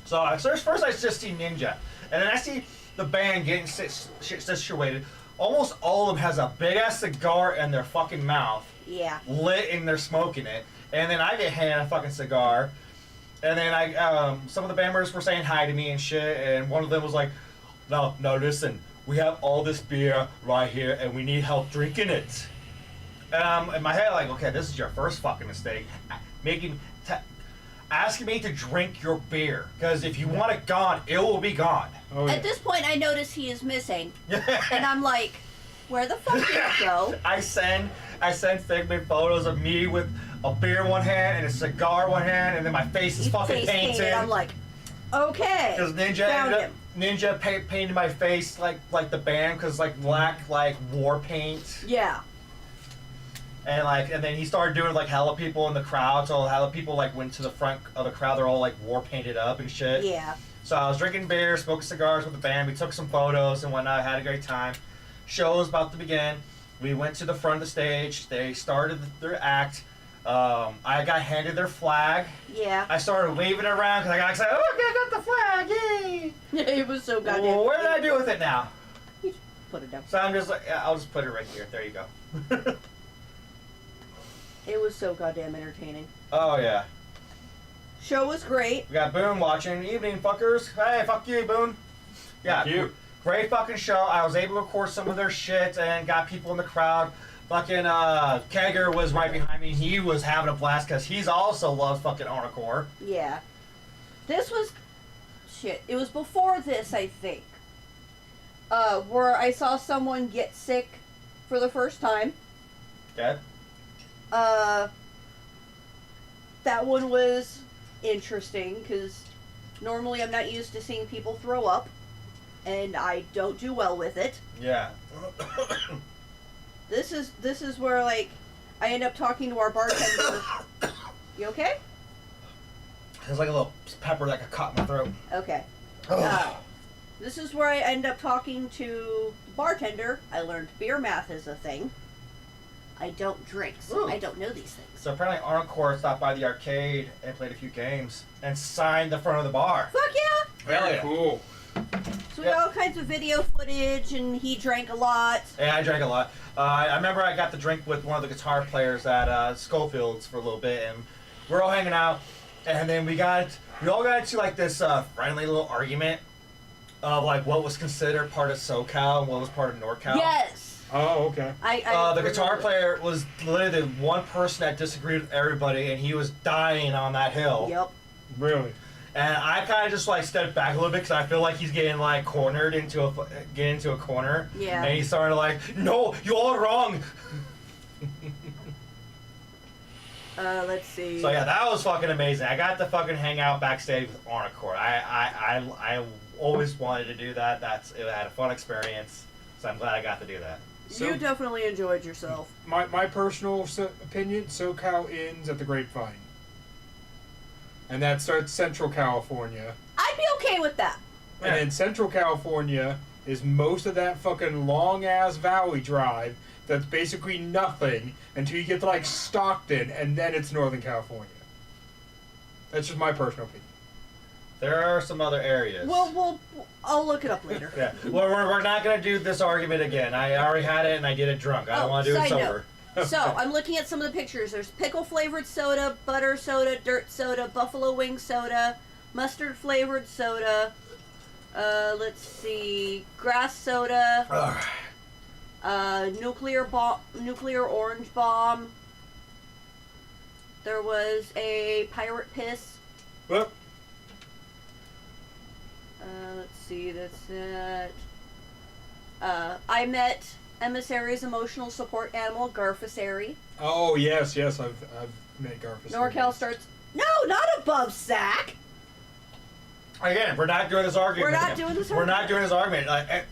So first I just see Ninja. And then I see the band getting situated. Almost all of them has a big ass cigar in their fucking mouth, Yeah. lit, and they're smoking it. And then I get handed a fucking cigar. And then some of the band members were saying hi to me and shit. And one of them was like, "No, listen, we have all this beer right here, and we need help drinking it." And I'm in my head like, "Okay, this is your first fucking mistake, asking me to drink your beer. Because if you want it gone, it will be gone." Oh, yeah. At this point, I notice he is missing, and I'm like, "Where the fuck did it go?" I send Figment photos of me with a beer in one hand and a cigar in one hand, and then my face is fucking Face painted. I'm like, "Okay." Because Ninja painted my face like the band, because like black like war paint. Yeah. And then he started doing like hella people in the crowd, so hella people like went to the front of the crowd. They're all like war painted up and shit. Yeah. So I was drinking beer, smoking cigars with the band. We took some photos and whatnot. Had a great time. Show was about to begin. We went to the front of the stage. They started their act. I got handed their flag. Yeah. I started waving it around because I got excited. Oh, I got the flag! Yay! It was so goddamn. Well, what did I do with it now? You just put it down. So I'm just like, yeah, I'll just put it right here. There you go. It was so goddamn entertaining. Oh yeah. Show was great. We got Boone watching. Evening, fuckers. Hey, fuck you, Boone. Yeah. Fuck you. Great fucking show. I was able to record some of their shit and got people in the crowd. Fucking Kegger was right behind me. He was having a blast because he's also loves fucking Arnocore. Yeah. This was shit. It was before this, I think. Where I saw someone get sick for the first time. Okay. That one was interesting because normally I'm not used to seeing people throw up, and I don't do well with it. Yeah. This is where like I end up talking to our bartender. You okay? There's like a little pepper that got caught in my throat. Okay. This is where I end up talking to the bartender. I learned beer math is a thing. I don't drink, so Ooh. I don't know these things. So apparently Arnocore stopped by the arcade and played a few games and signed the front of the bar. Fuck yeah! Hell yeah. Cool. So we got all kinds of video footage, and he drank a lot. Yeah, I drank a lot. I remember I got to drink with one of the guitar players at Schofield's for a little bit, and we're all hanging out, and then we all got into like this friendly little argument of like what was considered part of SoCal and what was part of NorCal. Yes. Oh, okay. The guitar player was literally the one person that disagreed with everybody, and he was dying on that hill. Yep. Really? And I kind of just like stepped back a little bit because I feel like he's getting like cornered into a corner. Yeah. And he's starting to like, no, you're all wrong. Let's see. So yeah, that was fucking amazing. I got to fucking hang out backstage with Arnocore. I always wanted to do that. It had a fun experience. So I'm glad I got to do that. You definitely enjoyed yourself. My personal opinion, SoCal ends at the Grapevine. And that starts Central California. I'd be okay with that. And then Central California is most of that fucking long-ass valley drive that's basically nothing until you get to, like, Stockton, and then it's Northern California. That's just my personal opinion. There are some other areas. Well, I'll look it up later. Yeah. Well, we're not going to do this argument again. I already had it, and I did it drunk. I don't want to do it side sober. note. So, I'm looking at some of the pictures. There's pickle-flavored soda, butter soda, dirt soda, buffalo wing soda, mustard-flavored soda, let's see, grass soda, nuclear orange bomb. There was a pirate piss. Well, Let's see, that's it. I met Emissary's emotional support animal, Garfissary. oh, yes, I've met Garfus. NorCal starts... No, not above Sac! Again, we're not doing this argument. We're not doing this We're not doing this argument.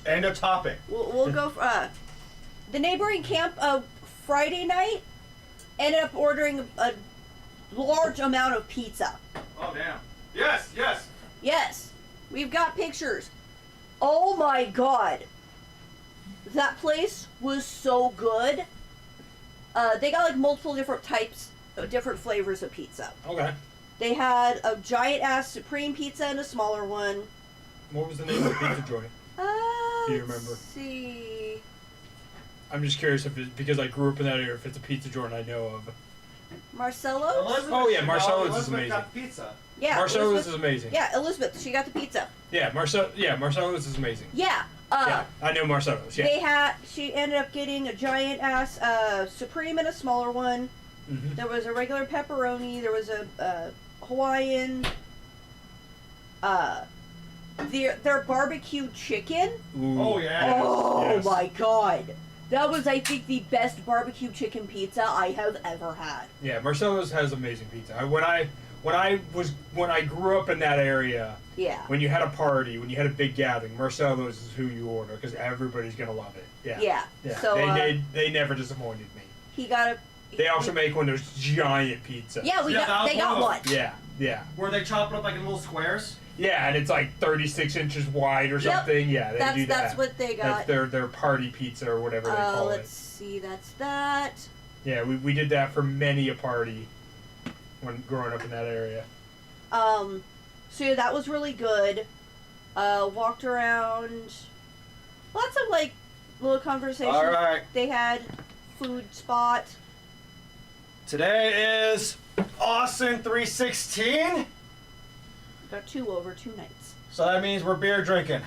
End of topic. We'll go for... the neighboring camp, Friday night, ended up ordering a large amount of pizza. Oh, damn. Yes. Yes, we've got pictures. Oh my god. That place was so good. They got like multiple different types, different flavors of pizza. Okay. They had a giant ass supreme pizza and a smaller one. What was the name of the pizza joint? Do you remember? Let's see. I'm just curious if it's because I grew up in that area, if it's a pizza joint I know of. Marcello's? Oh, yeah, Marcello's is amazing. Got pizza. Yeah. Marcello's Elizabeth- is amazing. Yeah, Elizabeth, she got the pizza. Yeah, Marcello's is amazing. Yeah. Yeah, I know Marcello's, yeah. She ended up getting a giant ass supreme and a smaller one. Mm-hmm. There was a regular pepperoni. There was a Hawaiian. Their barbecue chicken. Ooh. Oh, yeah. Oh yes. my god, that was I think the best barbecue chicken pizza I have ever had. Yeah, Marcello's has amazing pizza. When I grew up in that area, Yeah. when you had a party, when you had a big gathering, Marcello's is who you order because everybody's gonna love it. Yeah. Yeah. So they never disappointed me. he got a. They also make one of those giant pizzas. Yeah, they that got was one. Yeah. Where they chop it up like in little squares? Yeah, and it's like 36 inches wide or Yep. something. Yeah, they do that. That's what they got. That's their party pizza or whatever they call Let's see, that's that. Yeah, we did that for many a party when growing up in that area. So yeah, that was really good. Walked around. Lots of like little conversations. All right. They had food spot. Today is Austin 316. Got 2 over 2 nights. So that means we're beer drinking.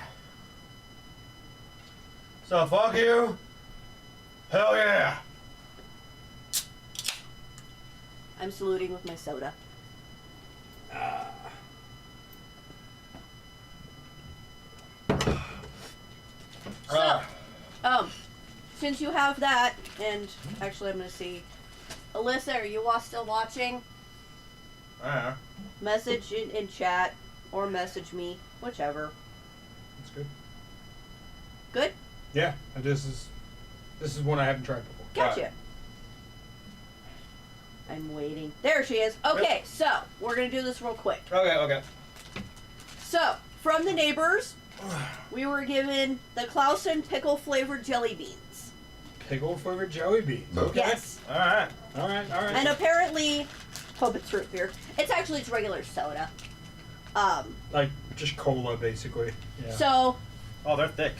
So fuck you. Hell yeah. I'm saluting with my soda. So, since you have that, and actually I'm gonna see, Alyssa, are you all still watching? Message in chat, or message me, whichever. That's good. Good? Yeah, this is one I haven't tried before. Gotcha. I'm waiting. There she is. Okay, so we're gonna do this real quick. Okay. So, from the neighbors, we were given the Clausen pickle flavored jelly beans. Pickle flavored jelly beans. Okay. Yes. All right. And apparently, hope it's root beer. It's actually just regular soda. Like just cola, basically. Yeah. So. Oh, they're thick.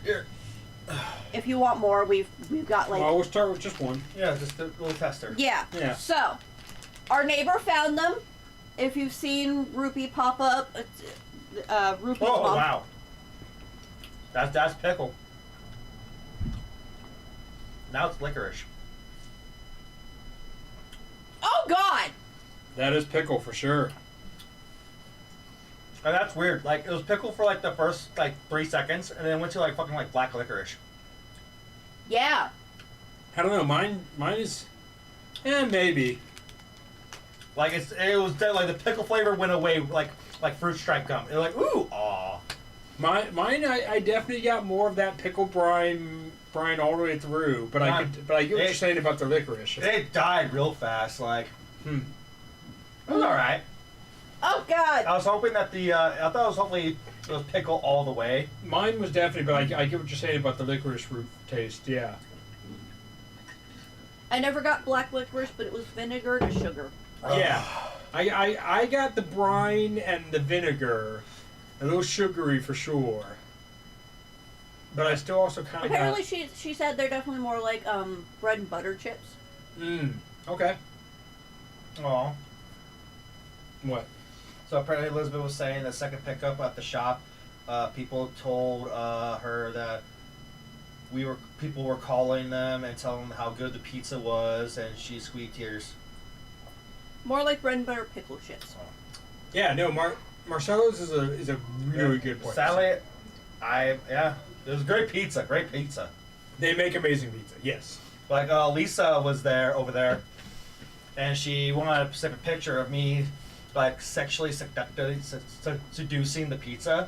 Here. If you want more, we've got like. Well, we'll start with just one. Yeah, just a little tester. Yeah. So, our neighbor found them. If you've seen Rupee pop up, Rupee's mom. Oh wow. That's pickle. Now it's licorice. Oh God. That is pickle for sure. And that's weird. Like it was pickle for like the first like 3 seconds, and then went to like fucking like black licorice. Yeah. I don't know. Mine is. Maybe. Like it was dead, like the pickle flavor went away like fruit stripe gum. It was like ooh aw. Mine I definitely got more of that pickle brine all the way through, but I get what you're saying about the licorice. It died real fast. Like it was all right. Oh God. I was hoping that I thought it was hopefully it was pickle all the way. Mine was definitely, but I get what you're saying about the licorice root taste. Yeah. I never got black licorice, but it was vinegar to sugar. Yeah. I got the brine and the vinegar, a little sugary for sure. But I still also kind of apparently she said they're definitely more like bread and butter chips. Okay. Aw. What? So apparently Elizabeth was saying the second pickup at the shop, people told her that people were calling them and telling them how good the pizza was, and she squeaked tears. More like bread and butter pickle chips. Yeah, no, Marcello's is a really good place. Sadly, it was great pizza. They make amazing pizza. Yes. Like Lisa was over there, and she wanted a specific picture of me, like sexually seducing the pizza.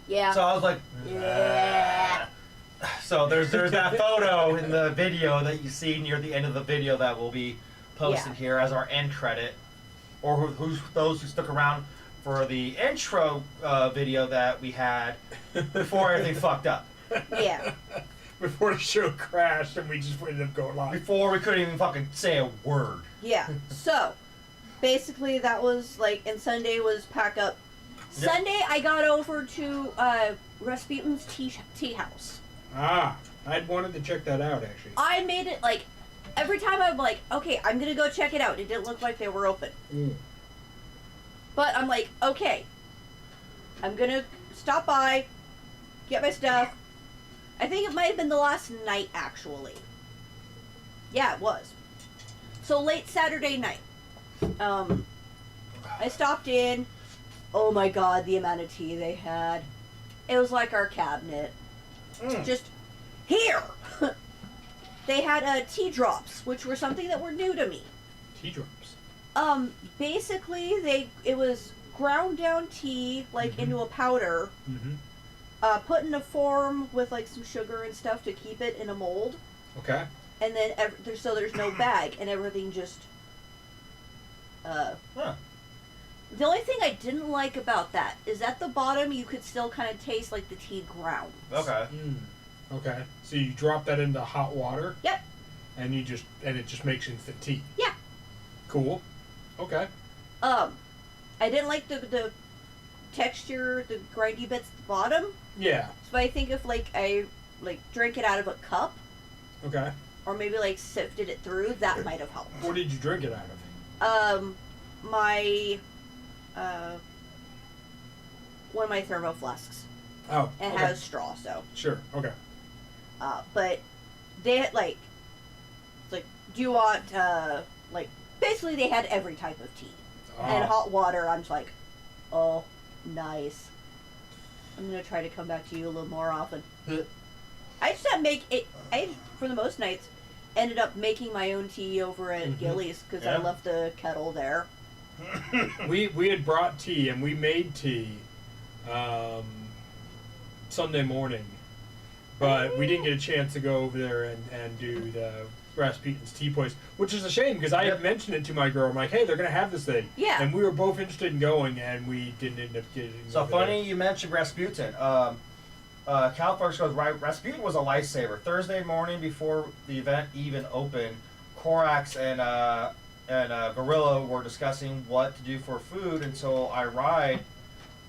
Yeah. So I was like, yeah. So there's that photo in the video that you see near the end of the video that will be posted here as our end credit, or those who stuck around for the intro video that we had before everything fucked up. Yeah. Before the show crashed and we just ended up going live. Before we couldn't even fucking say a word. Yeah. So, basically that was like, and Sunday was pack up. Yep. Sunday I got over to Rasputin's tea house. I'd wanted to check that out actually. I made it like, every time I'm like, okay, I'm gonna go check it out. It didn't look like they were open. But I'm like, okay, I'm gonna stop by, get my stuff. I think it might have been the last night, actually. Yeah, it was. So late Saturday night. I stopped in. Oh my God, the amount of tea they had. It was like our cabinet. Just here. They had tea drops, which were something that were new to me. Tea drops? Basically, it was ground down tea, like into a powder. Put in a form with like some sugar and stuff to keep it in a mold. Okay. And then so there's no bag and everything just. The only thing I didn't like about that is at the bottom you could still kind of taste like the tea grounds. Okay. Okay. So you drop that into hot water? Yep. and it just makes instant tea. Yeah. Cool. Okay. I didn't like the texture, the grindy bits at the bottom. Yeah. So I think if I drank it out of a cup, Okay. or maybe sifted it through, that might have helped. What did you drink it out of? My one of my thermo flasks. Oh. It okay. has straw, so. Sure. Okay. But they had do you want basically they had every type of tea and hot water. I'm just like, oh, nice. I'm gonna try to come back to you a little more often. I just had make it. I for the most nights ended up making my own tea over at Gilly's because I left the kettle there. We had brought tea and we made tea Sunday morning, but we didn't get a chance to go over there and do the Rasputin's tea place, which is a shame because I had mentioned it to my girl. I'm like, hey, they're gonna have this thing. Yeah. And we were both interested in going, and we didn't end up getting. So funny you mentioned Rasputin. California goes right. Rasputin was a lifesaver. Thursday morning before the event even opened, Korax and Gorilla were discussing what to do for food until I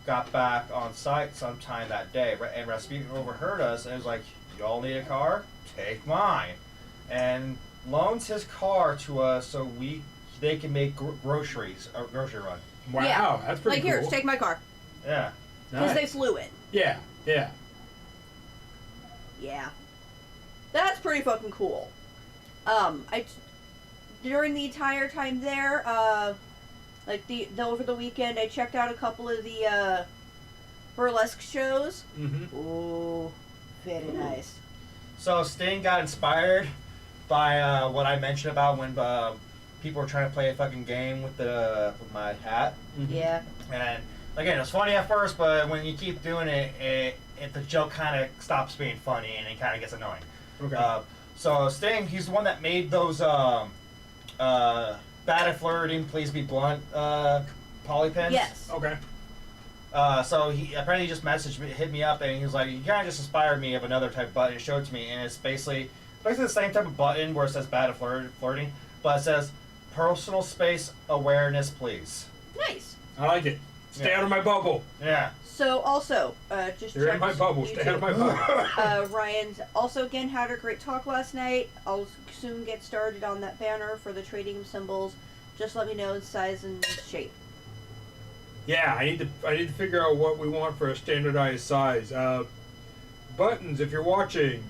got back on site sometime that day. And Rasputin overheard us and was like, "Y'all need a car? Take mine," and loans his car to us so they can make grocery run. Wow, yeah. That's pretty cool. Here, take my car. Yeah. Because they flew it. Yeah. Yeah. Yeah. That's pretty fucking cool. During the entire time there, over the weekend, I checked out a couple of the burlesque shows. Mm-hmm. Ooh, very nice. So Sting got inspired by what I mentioned about when people were trying to play a fucking game with my hat. Mm-hmm. Yeah. And again, it was funny at first, but when you keep doing it, the joke kind of stops being funny and it kind of gets annoying. Okay. So Sting, he's the one that made those bad at flirting, please be blunt poly pins. Yes. Okay. So he apparently just hit me up, and he was like, "You kind of just inspired me of another type of button." He showed it to me, and it's basically the same type of button where it says "bad at flirting," but it says "personal space awareness, please." Nice. I like it. Stay out of my bubble. Yeah. So also, You're in my bubble. Stay out of my bubble. Ryan's also again had a great talk last night. I'll soon get started on that banner for the trading symbols. Just let me know the size and shape. Yeah, I need to figure out what we want for a standardized size. Buttons, if you're watching,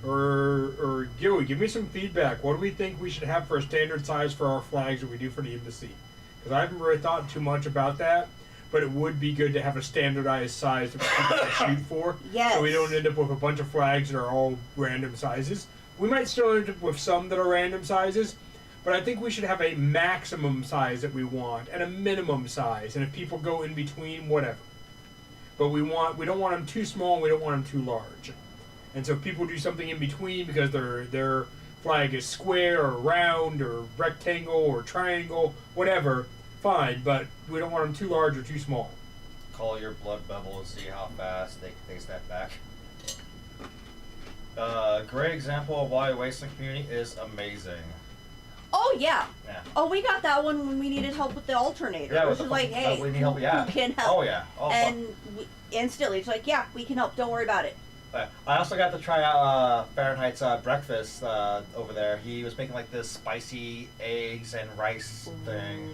or Gilly, give me some feedback. What do we think we should have for a standard size for our flags that we do for the embassy? Because I haven't really thought too much about that, but it would be good to have a standardized size that people can shoot for. Yes. So we don't end up with a bunch of flags that are all random sizes. We might still end up with some that are random sizes, but I think we should have a maximum size that we want and a minimum size. And if people go in between, whatever. But we don't want them too small and we don't want them too large. And so if people do something in between because their flag is square or round or rectangle or triangle, whatever, fine. But we don't want them too large or too small. Call your blood bubble and see how fast they can take a step back. Great example of why Wasteland community is amazing. Oh yeah. Yeah. Oh, we got that one when we needed help with the alternator. Yeah, Which is like, hey, we need help. Yeah. who can help? Oh yeah. Oh, and still, it's like, yeah, we can help. Don't worry about it. I also got to try out Fahrenheit's breakfast over there. He was making like this spicy eggs and rice thing.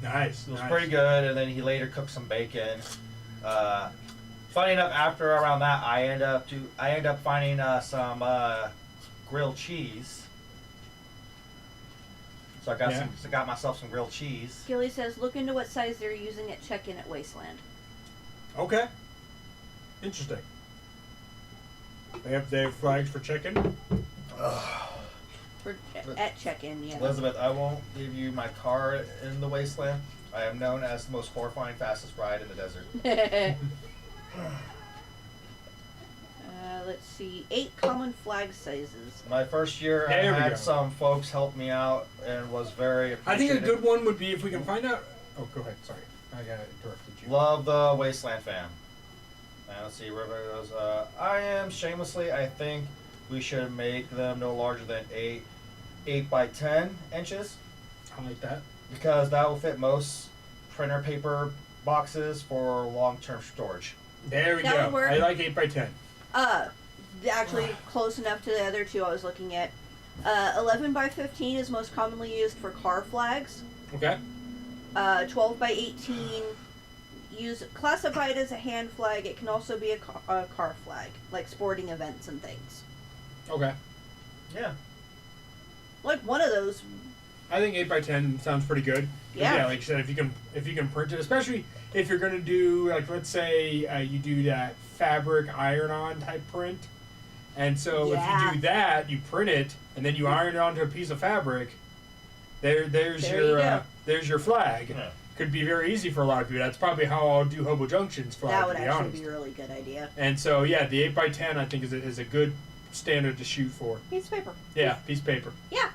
Nice. It was pretty good, and then he later cooked some bacon. Funny enough, after around that, I end up finding some grilled cheese. So I got myself some grilled cheese. Gilly says, look into what size they're using at check-in at Wasteland. Okay. Interesting. They have flags for check-in? At check-in, yeah. Elizabeth, I won't give you my car in the Wasteland. I am known as the most horrifying fastest ride in the desert. Let's see. 8 common flag sizes. My first year, I had some folks help me out and was very appreciative. I think a good one would be if we can find out... Oh, go ahead. Sorry. I got interrupted you. Love the Wasteland fam. Let's see where it goes. I think we should make them no larger than 8. 8 by 10 inches I like that. because that will fit most printer paper boxes for long-term storage. There we That go. would work. I like 8 by 10. Actually close enough to the other two I was looking at. 11 by 15 is most commonly used for car flags. Okay. 12 by 18 classified as a hand flag. It can also be a car flag, like sporting events and things. Okay. Yeah. Like one of those. I think 8 by 10 sounds pretty good. 'Cause, Yeah. Like you said, if you can print it, especially if you're gonna do, like, let's say you do that fabric iron-on type print, and so if you do that, you print it and then you iron it onto a piece of fabric. There's your flag. Yeah. Could be very easy for a lot of people. That's probably how I'll do Hobo Junction's flag. That would to be actually honest. be a really good idea. And so yeah, the 8 by 10 I think is a good standard to shoot for. Piece of paper. Yeah, piece of paper. Yeah.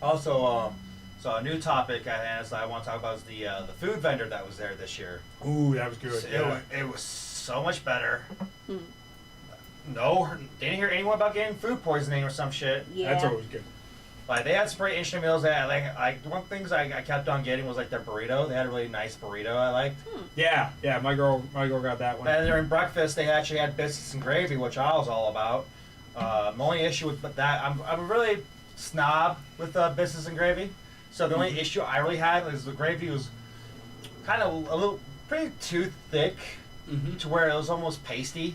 Also, so a new topic at hand is that I want to talk about is the food vendor that was there this year. Ooh, that was good. So Yeah. it was so much better. Hmm. No, didn't hear anyone about getting food poisoning or some shit. Yeah. That's always good. Like they had some pretty interesting meals. That like one things I kept on getting was like their burrito. They had a really nice burrito I liked. Yeah, my girl got that one. And during breakfast, they actually had biscuits and gravy, which I was all about. The only issue with that, I'm really snob with biscuits and gravy. So the only issue I really had is the gravy was kind of a little pretty too thick to where it was almost pasty.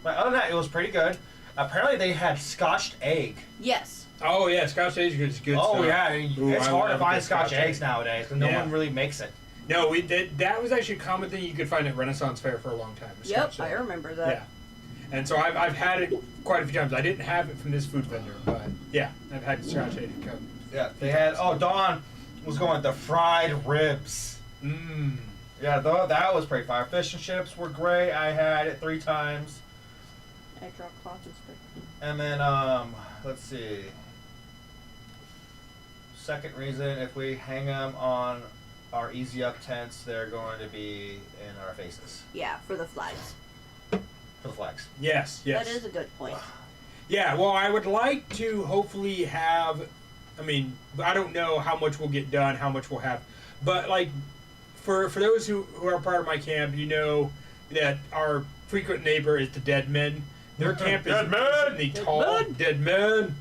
But other than that, it was pretty good. Apparently, they had scotched egg. Yes. Oh yeah, Scotch eggs is good. Oh stuff. yeah, Ooh, it's I hard to love a find good Scotch eggs egg. nowadays because no Yeah. one really makes it. No, we did. That was actually a common thing you could find at Renaissance Fair for a long time. a Yep, Scotch I egg. remember that. Yeah, and so I've had it quite a few times. I didn't have it from this food vendor, but yeah, I've had Scotch egg. Yeah, they had. Oh, Dawn was going with the fried ribs. Mmm. Yeah, though that was pretty fire. Fish and chips were great. I had it 3 times. I dropped cloth and spray. And then let's see. Second reason, if we hang them on our easy up tents, they're going to be in our faces Yeah, for the flags. for the flags. Yes. That is a good point. Yeah, well, I would like to hopefully have. I mean, I don't know how much we'll get done, how much we'll have, but like for those who are part of my camp, you know that our frequent neighbor is the Dead Men. Their camp is Dead Men! the Dead tall Men! Dead Men.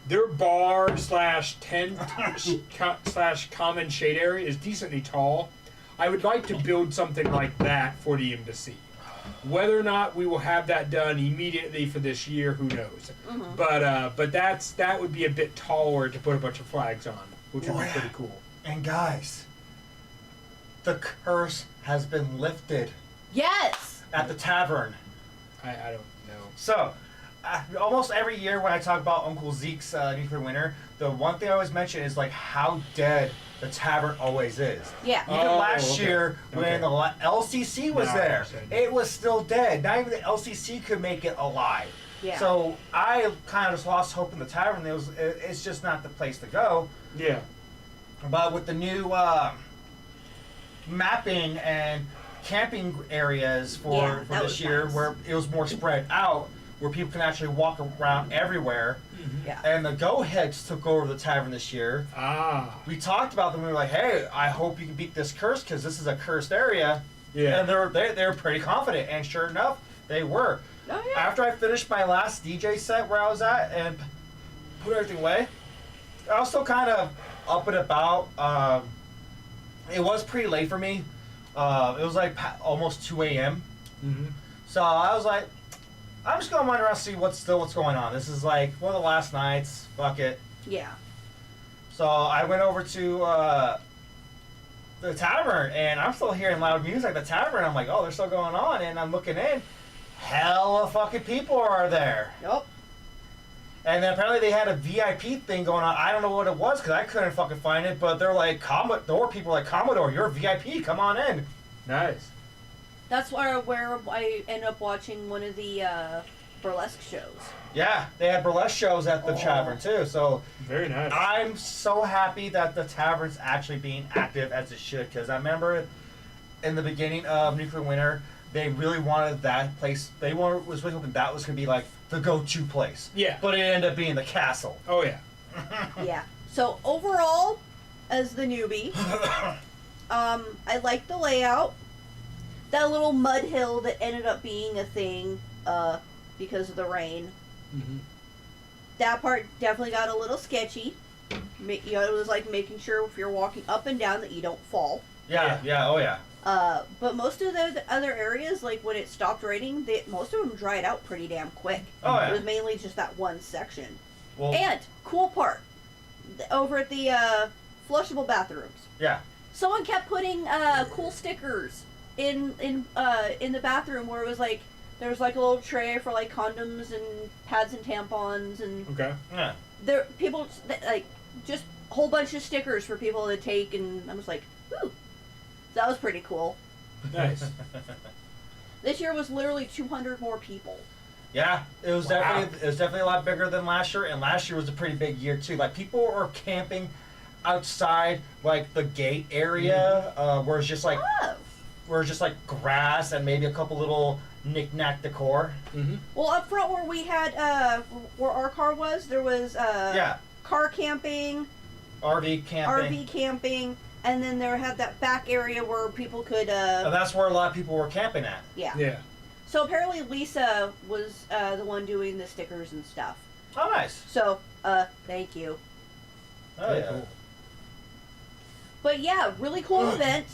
Their bar / tent / common shade area is decently tall. I would like to build something like that for the embassy. Whether or not we will have that done immediately for this year, who knows? Mhm. But that would be a bit taller to put a bunch of flags on, which would be pretty cool. And guys, the curse has been lifted Yes! at the tavern. I don't know. So, almost every year when I talk about Uncle Zeke's nuclear winter, the one thing I always mention is like how dead the tavern always is. Yeah. Even Oh, last okay. year when Okay. the LCC was No, I there, understand. it was still dead. Not even the LCC could make it alive. Yeah. So I kind of just lost hope in the tavern. It's just not the place to go. Yeah. But with the new mapping and camping areas Yeah, for that this was year, nice. where it was more spread out, where people can actually walk around everywhere. Yeah. And the Go-Heads took over the tavern this year. Ah. We talked about them. We were like, "Hey, I hope you can beat this curse because this is a cursed area." Yeah. And they're pretty confident. And sure enough, they were. Oh, yeah. After I finished my last DJ set where I was at and put everything away, I was still kind of up and about. It was pretty late for me. It was like almost 2 a.m. Mm-hmm. So I was like, I'm just gonna wander around and see what's going on. This is like one of the last nights. Fuck it. Yeah. So I went over to the tavern, and I'm still hearing loud music at the tavern. I'm like, oh, they're still going on, and I'm looking in. Hella fucking people are there. Nope. And then apparently they had a VIP thing going on. I don't know what it was because I couldn't fucking find it. But they're like, Commodore people are like, Commodore, you're a VIP. Come on in. Nice. That's where I ended up watching one of the burlesque shows. Yeah, they had burlesque shows at the tavern too. So Very nice. I'm so happy that the tavern's actually being active as it should. Because I remember in the beginning of Nuclear Winter, they really wanted that place. Was really hoping that was going to be like the go-to place. Yeah. But it ended up being the castle. Oh yeah. Yeah. So overall, as the newbie, I liked the layout. That little mud hill that ended up being a thing because of the rain. Mm-hmm. That part definitely got a little sketchy. You know, it was like making sure if you're walking up and down that you don't fall. Yeah, oh yeah. But most of the other areas, like when it stopped raining, most of them dried out pretty damn quick. Oh yeah. It was mainly just that one section. Well, And cool part, over at the flushable bathrooms. Yeah. Someone kept putting cool stickers in the bathroom where it was like there was like a little tray for like condoms and pads and tampons and Okay. Yeah. there people like just a whole bunch of stickers for people to take, and I was like, ooh, that was pretty cool. Nice. This year was literally 200 more people. Yeah, it was Wow. definitely a lot bigger than last year, and last year was a pretty big year too. Like people were camping outside like the gate area, where it's just like grass and maybe a couple little knick-knack decor. Mm-hmm. Well, up front where we had where our car was, there was car camping, RV camping. RV camping, and then there had that back area where people could And that's where a lot of people were camping at. yeah. Yeah. So apparently Lisa was the one doing the stickers and stuff. Oh, nice. So thank you. Oh, Very yeah. cool. But yeah, really cool event.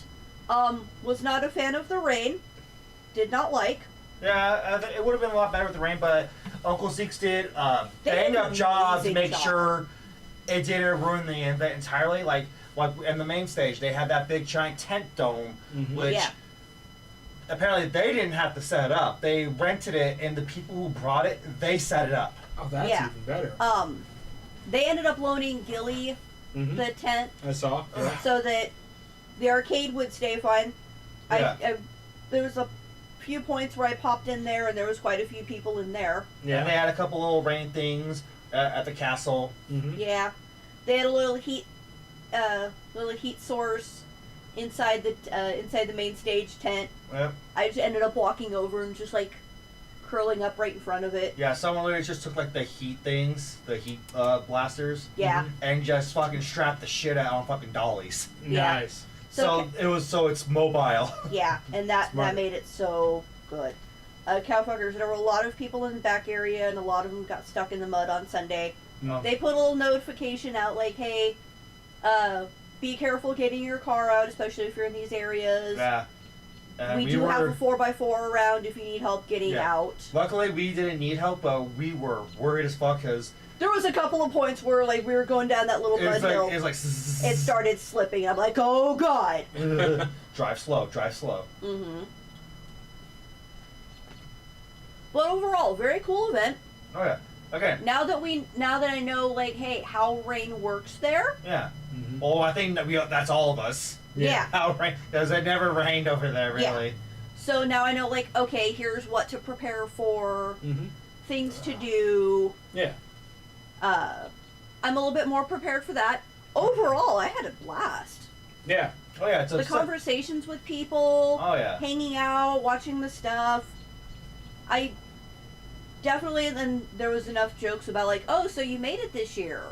Was not a fan of the rain. Did not like. Yeah, it would have been a lot better with the rain, but Uncle Zeke's did They bang did up an job to amazing make job. sure it didn't ruin the event entirely. Like in the main stage, they had that big giant tent dome, Mm-hmm. which Yeah. apparently they didn't have to set it up. They rented it, and the people who brought it, they set it up. Oh, that's Yeah. even better. They ended up loaning Gilly Mm-hmm. the tent I saw. Yeah. so that the arcade would stay fine. Yeah. I there was a few points where I popped in there, and there was quite a few people in there. And they had a couple little rain things at the castle. Mm-hmm. Yeah, they had a little heat source inside the main stage tent. Yep. I just ended up walking over and just like curling up right in front of it. Yeah, someone literally just took like the heat things, the heat blasters, Yeah. and just fucking strapped the shit out on fucking dollies. Yeah. Nice. So It's mobile. yeah, and that Smart. made it so good. Cowfuckers, there were a lot of people in the back area, and a lot of them got stuck in the mud on Sunday. Oh. They put a little notification out like, hey, be careful getting your car out, especially if you're in these areas. Yeah. We do have a 4x4 around if you need help getting Yeah. out. Luckily, we didn't need help, but we were worried as fuck because There was a couple of points where like we were going down that little mud hill. it was like It started slipping. I'm like, oh god. drive slow, drive slow. Mm-hmm. But overall, very cool event. Oh yeah. Okay. Now that I know, like, hey, how rain works there. Yeah. Mm-hmm. Well, I think that's all of us. Yeah. How rain? Because it never rained over there, really. So now I know, like, okay, here's what to prepare for, Mm-hmm. things to do. Yeah. I'm a little bit more prepared for that. Overall, I had a blast. Yeah. Oh yeah. It's The conversations with people, Oh yeah. hanging out, watching the stuff. I definitely, then there was enough jokes about like, oh, so you made it this year.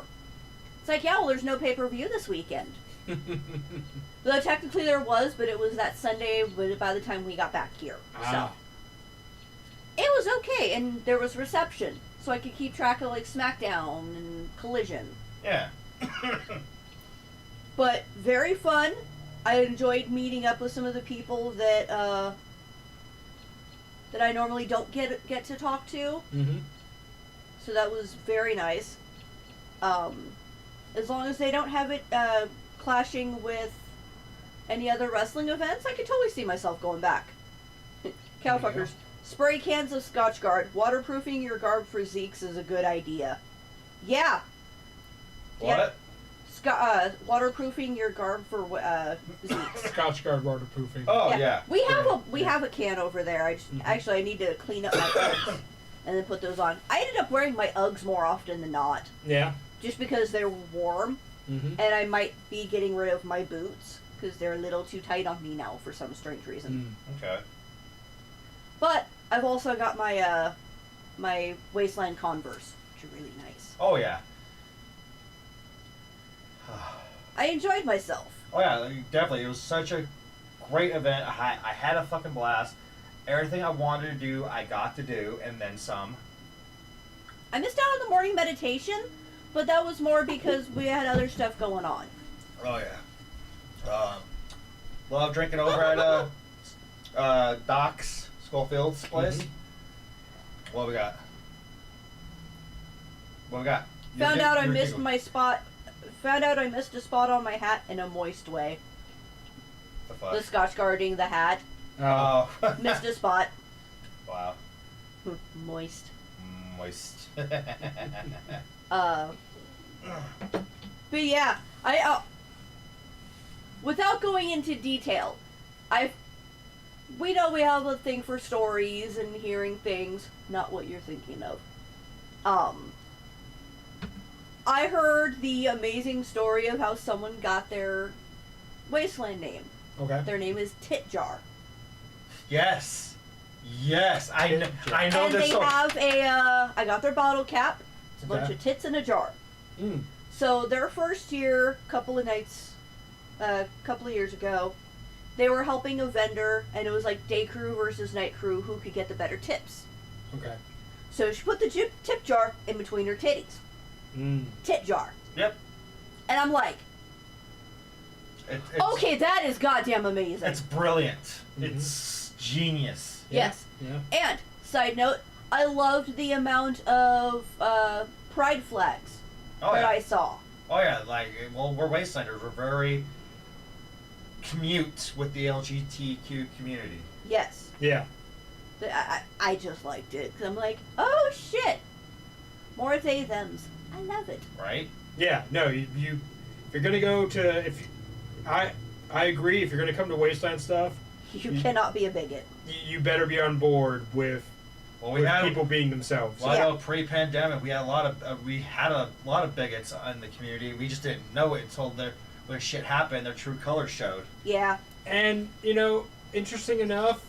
It's like, yeah, well, there's no pay-per-view this weekend. Though technically there was, but it was that Sunday by the time we got back here. Ah. So it was okay, and there was reception, so I could keep track of like SmackDown and Collision. Yeah. But very fun. I enjoyed meeting up with some of the people that that I normally don't get to talk to. Mm-hmm. So that was very nice. As long as they don't have it clashing with any other wrestling events, I could totally see myself going back. Cowfuckers, spray cans of Scotch Guard. Waterproofing your garb for Zeke's is a good idea. Yeah. What? Waterproofing your garb for Zeke's. Scotch Guard waterproofing. Oh yeah. We have a can over there. I need to clean up my Uggs and then put those on. I ended up wearing my Uggs more often than not, Yeah. just because they're warm, Mm-hmm. and I might be getting rid of my boots because they're a little too tight on me now for some strange reason. Okay. But I've also got my my Wasteland Converse, which are really nice. Oh yeah. I enjoyed myself. Oh yeah, definitely. It was such a great event. I had a fucking blast. Everything I wanted to do, I got to do, and then some. I missed out on the morning meditation, but that was more because we had other stuff going on. Oh yeah. Love drinking over at Doc's Schofield's place. Mm-hmm. What we got? Found out I missed my spot. Found out I missed a spot on my hat in a moist way. The fuck? The Scotch guarding the hat. Oh. Missed a spot. Wow. Moist. Moist. But yeah, without going into detail, we know we have a thing for stories and hearing things, not what you're thinking of. I heard the amazing story of how someone got their Wasteland name. Okay. Their name is Tit Jar. Yes. I know and this. They have I got their bottle cap. It's a bunch of tits in a jar. Mm. So their first year, couple of years ago, they were helping a vendor, and it was like day crew versus night crew who could get the better tips. Okay. So she put the tip jar in between her titties. Mm. Tit jar. Yep. And I'm like, okay, that is goddamn amazing. It's brilliant. Mm-hmm. It's genius. Yes. Yeah. And, side note, I loved the amount of pride flags that I saw. Oh yeah, we're Wastelanders. We're very commute with the LGBTQ community. Yes. Yeah. I just liked it, because I'm like, oh shit, more they thems. I love it. Right? Yeah. No, you if you're gonna go to I agree. If you're gonna come to Wasteland stuff, You cannot be a bigot. You better be on board with people being themselves. Well, I know pre-pandemic we had a lot of bigots in the community. We just didn't know it until when shit happened, their true colors showed. Yeah. And interesting enough,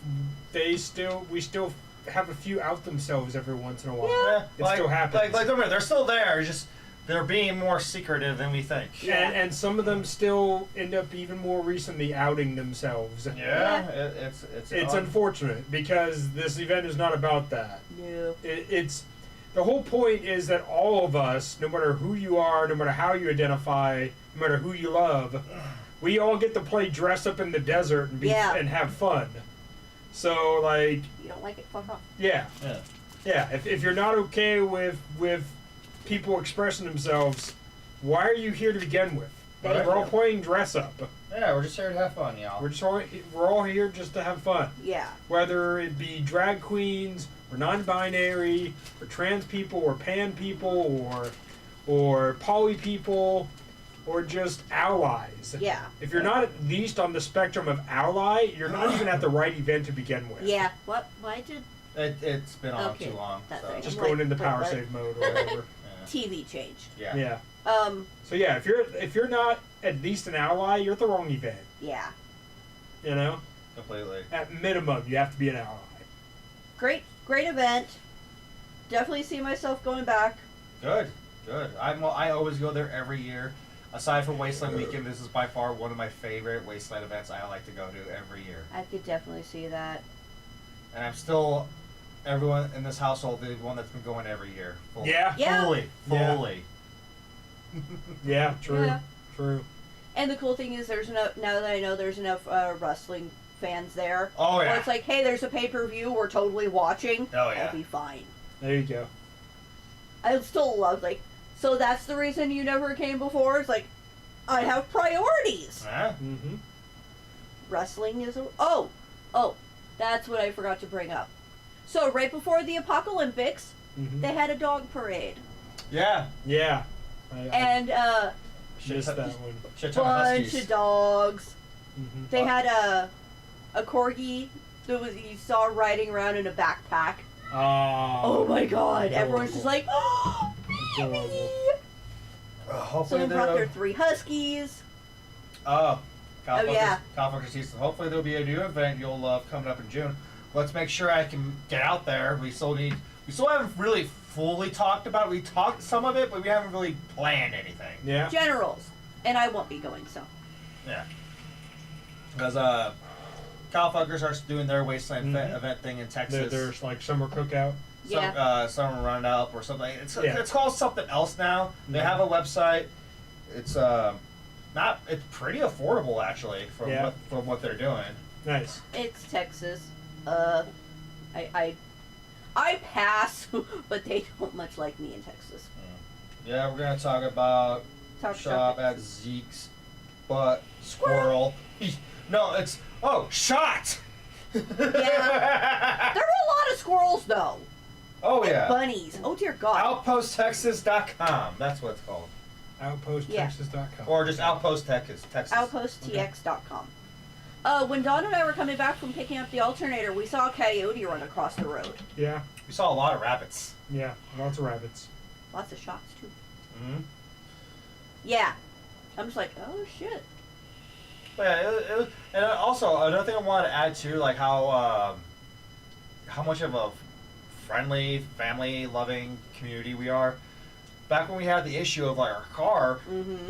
we still have a few out themselves every once in a while. Yeah. It still happens. Like they're still there. Just they're being more secretive than we think. Yeah. And some of them still end up even more recently outing themselves. Yeah. It's unfortunate because this event is not about that. No. It's the whole point is that all of us, no matter who you are, no matter how you identify, no matter who you love, we all get to play dress up in the desert and and have fun. So like, you don't like it, fuck off. Yeah. If you're not okay with people expressing themselves, why are you here to begin with? We're all playing dress up. Yeah, we're just here to have fun, y'all. We're all here just to have fun. Yeah. Whether it be drag queens, or non-binary, or trans people, or pan people, or poly people, or just allies. Yeah. If you're not at least on the spectrum of ally, you're not even at the right event to begin with. Yeah. What? Why did? It's been on too long. So. Just going into power save mode or whatever. TV changed. Yeah. Yeah. So yeah, if you're not at least an ally, you're at the wrong event. Yeah. Completely. At minimum, you have to be an ally. Great event. Definitely see myself going back. Good. I always go there every year. Aside from Wasteland Weekend, this is by far one of my favorite Wasteland events I like to go to every year. I could definitely see that. And I'm still, everyone in this household, the one that's been going every year. Fully. Yeah. Fully. Yeah, true. Yeah. True. And the cool thing is there's enough, now that I know there's enough wrestling fans there. Oh, yeah. Where it's like, hey, there's a pay-per-view we're totally watching. Oh, yeah. I'll be fine. There you go. I still love, so that's the reason you never came before? It's like, I have priorities. Yeah. Mm-hmm. Wrestling is oh, that's what I forgot to bring up. So right before the apocalyptics, they had a dog parade. Yeah. Yeah. And missed that one. Bunch of dogs. Mm-hmm. They had a corgi that you saw riding around in a backpack. Oh my god! Adorable. Everyone's just like, oh, baby. Someone brought their 3 huskies. Conference season. Hopefully there'll be a new event you'll love coming up in June. Let's make sure I can get out there. We still haven't really fully talked about it. We talked some of it, but we haven't really planned anything. Yeah. Generals. And I won't be going, so. Yeah. Because Cowfuckers are doing their Wasteland event thing in Texas. There's like summer cookout. Summer roundup or something. It's called something else now. They have a website. It's it's pretty affordable actually from what they're doing. Nice. It's Texas. I pass, but they don't much like me in Texas. Yeah, we're gonna talk about shop at Zeke's butt squirrel. No, it's shot. Yeah, there were a lot of squirrels though. Oh yeah. Bunnies. Oh dear God. OutpostTexas.com. That's what it's called. OutpostTexas.com. Or just Outpost Texas. OutpostTX.com. When Dawn and I were coming back from picking up the alternator, we saw a coyote run across the road. Yeah. We saw a lot of rabbits. Yeah, lots of rabbits. Lots of shots too. Mm-hmm. Yeah. I'm just like, oh shit. Yeah, and also another thing I wanted to add too, like how much of a friendly, family-loving community we are. Back when we had the issue of like our car,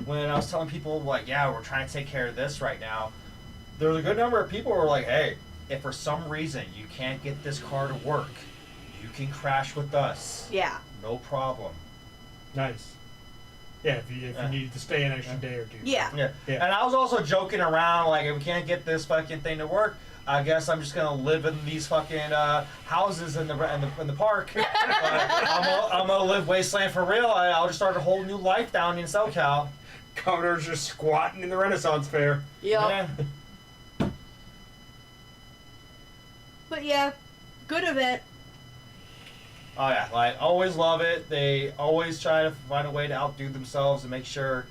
when I was telling people like, yeah, we're trying to take care of this right now, there was a good number of people who were like, hey, if for some reason you can't get this car to work, you can crash with us. Yeah. No problem. Nice. Yeah, if you needed to stay an extra day or two. Yeah. And I was also joking around, like, if we can't get this fucking thing to work, I guess I'm just gonna live in these fucking houses in the park. I'm gonna live Wasteland for real. I'll just start a whole new life down in SoCal. Commodore's just squatting in the Renaissance Fair. Yeah. But yeah, good event. Oh yeah, like always love it. They always try to find a way to outdo themselves and make sure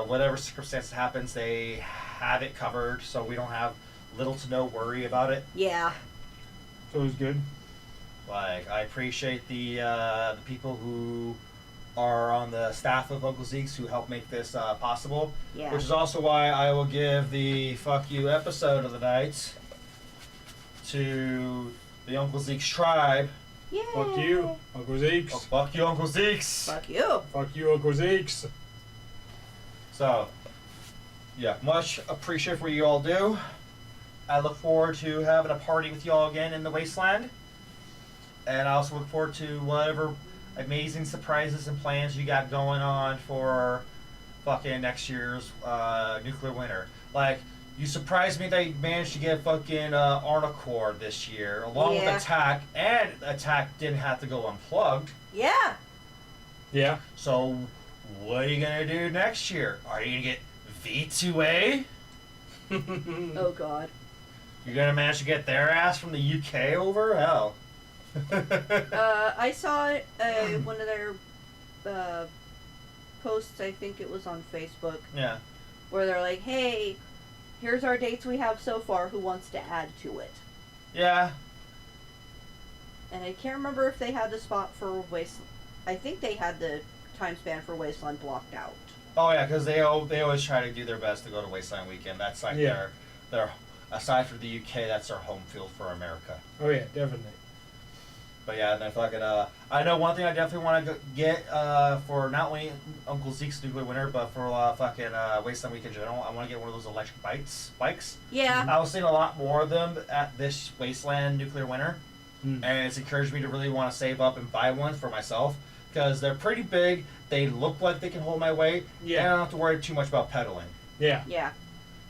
whatever circumstance happens, they have it covered, so we don't have little to no worry about it. Yeah. So it was good. Like I appreciate the people who are on the staff of Uncle Zeke's who help make this possible. Yeah. Which is also why I will give the fuck you episode of the night to the Uncle Zeke's tribe. Yay. Fuck you, Uncle Zeke's. Oh, fuck you, Uncle Zeke's. Fuck you. Fuck you, Uncle Zeke's. So, yeah, much appreciate for what you all do. I look forward to having a party with y'all again in the Wasteland. And I also look forward to whatever amazing surprises and plans you got going on for fucking next year's nuclear winter. Like, you surprised me that you managed to get fucking Arnicore this year, along with Attack, and Attack didn't have to go unplugged. Yeah. Yeah. So, what are you gonna do next year? Are you gonna get V2A? Oh God. You're gonna manage to get their ass from the UK over? Hell. I saw one of their posts, I think it was on Facebook. Yeah. Where they're like, hey, here's our dates we have so far, who wants to add to it? Yeah. And I can't remember if they had the spot for Wasteland. I think they had the time span for Wasteland blocked out. Oh yeah, because they always try to do their best to go to Wasteland Weekend. That's like their aside from the UK, that's their home field for America. Oh yeah, definitely. But yeah, and then fucking I know one thing I definitely want to get for not only Uncle Zeke's nuclear winter, but for fucking Wasteland Week in general. I want to get one of those electric bikes. Yeah. I was seeing a lot more of them at this Wasteland nuclear winter, and it's encouraged me to really want to save up and buy one for myself because they're pretty big. They look like they can hold my weight. Yeah. And I don't have to worry too much about pedaling. Yeah. Yeah.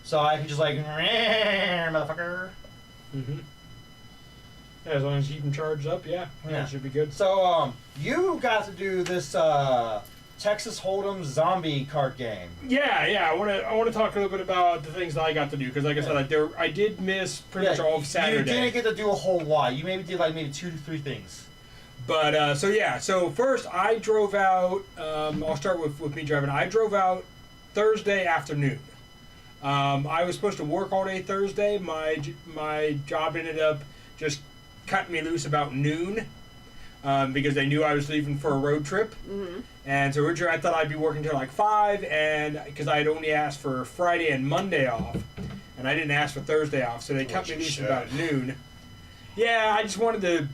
So I can just like, motherfucker. Mm-hmm. Yeah, as long as you can charge up, yeah, it should be good. So, you got to do this Texas Hold'em zombie card game. Yeah. I want to talk a little bit about the things that I got to do because, like I said, I did miss pretty much all of Saturday. You didn't get to do a whole lot. You maybe did like maybe 2 to 3 things. But so first I drove out. I'll start with me driving. I drove out Thursday afternoon. I was supposed to work all day Thursday. My job ended up just cutting me loose about noon because they knew I was leaving for a road trip. Mm-hmm. And so originally I thought I'd be working till like 5, and because I had only asked for Friday and Monday off, and I didn't ask for Thursday off, so they cut me loose about noon. Yeah, I just wanted to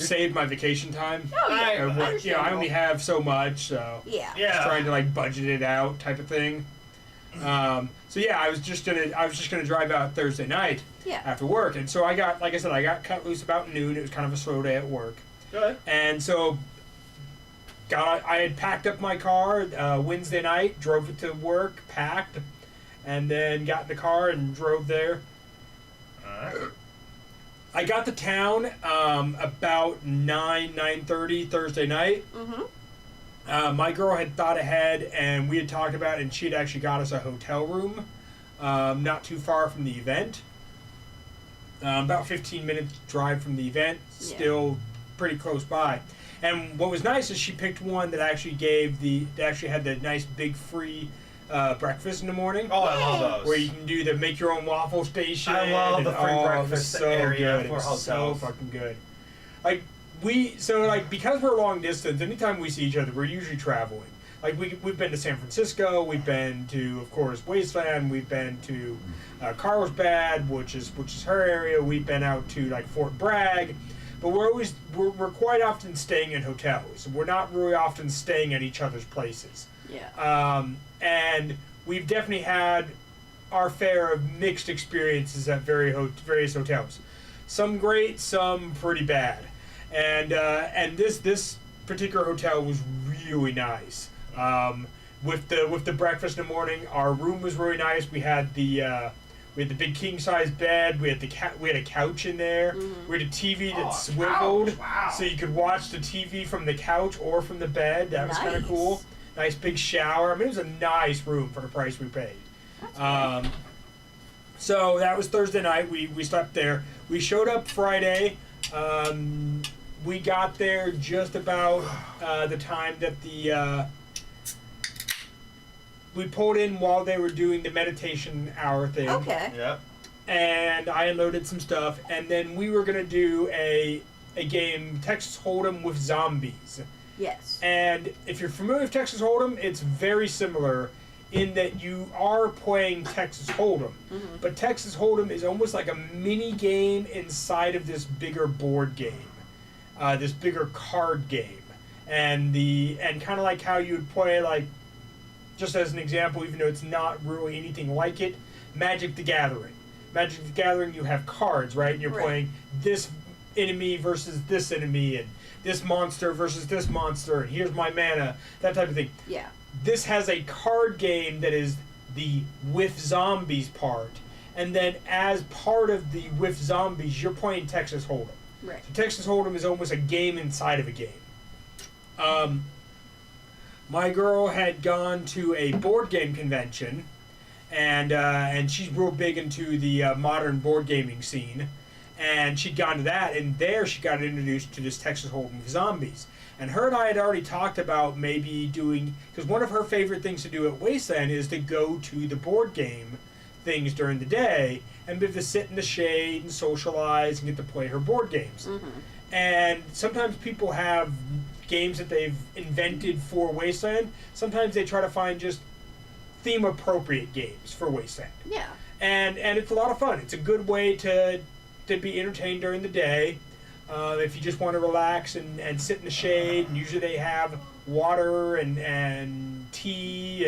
save my vacation time. Oh, yeah. I only have so much, so yeah. just trying to like budget it out, type of thing. So yeah, I was just gonna drive out Thursday night after work, and so I got cut loose about noon. It was kind of a slow day at work. Good. And so I had packed up my car Wednesday night, drove it to work, packed, and then got in the car and drove there. I got to town about 9:30 Thursday night. Mm-hmm. My girl had thought ahead, and we had talked about it, and she had actually got us a hotel room not too far from the event. About 15 minutes drive from the event, still pretty close by. And what was nice is she picked one that actually had the nice big free breakfast in the morning. Oh, I love those. Where you can do the make your own waffle station. I love the free breakfast area for hotels. So fucking good. Because we're long distance, anytime we see each other, we're usually traveling. Like we've been to San Francisco, we've been to, of course, Wasteland, we've been to Carlsbad, which is her area. We've been out to like Fort Bragg, but we're quite often staying in hotels. We're not really often staying at each other's places. Yeah. And we've definitely had our fair of mixed experiences at various hotels. Some great, some pretty bad. And this particular hotel was really nice. With the breakfast in the morning, our room was really nice. We had the big king size bed. We had a couch in there. Mm-hmm. We had a TV that swiveled, so you could watch the TV from the couch or from the bed. That was kind of cool. Nice big shower. I mean, it was a nice room for the price we paid. So that was Thursday night. We slept there. We showed up Friday. We got there just about the time that we pulled in while they were doing the meditation hour thing. Okay. Yep. And I unloaded some stuff, and then we were gonna do a game, Texas Hold'em with zombies. Yes. And if you're familiar with Texas Hold'em, it's very similar in that you are playing Texas Hold'em, but Texas Hold'em is almost like a mini game inside of this bigger board game, this bigger card game, and kind of like how you would play, like, just as an example, even though it's not really anything like it, Magic the Gathering. Magic the Gathering, you have cards, right? And you're playing this enemy versus this enemy, and this monster versus this monster, and here's my mana, that type of thing. Yeah. This has a card game that is the with zombies part, and then as part of the with zombies, you're playing Texas Hold'em. Right. So Texas Hold'em is almost a game inside of a game. My girl had gone to a board game convention, and she's real big into the modern board gaming scene. And she'd gone to that, and there she got introduced to this Texas Hold'em with zombies. And her and I had already talked about maybe doing, because one of her favorite things to do at Wasteland is to go to the board game things during the day and be able to sit in the shade and socialize and get to play her board games. And sometimes people have games that they've invented for Wasteland. Sometimes they try to find just theme-appropriate games for Wasteland. Yeah. And it's a lot of fun. It's a good way to be entertained during the day. If you just want to relax and sit in the shade, and usually they have water and tea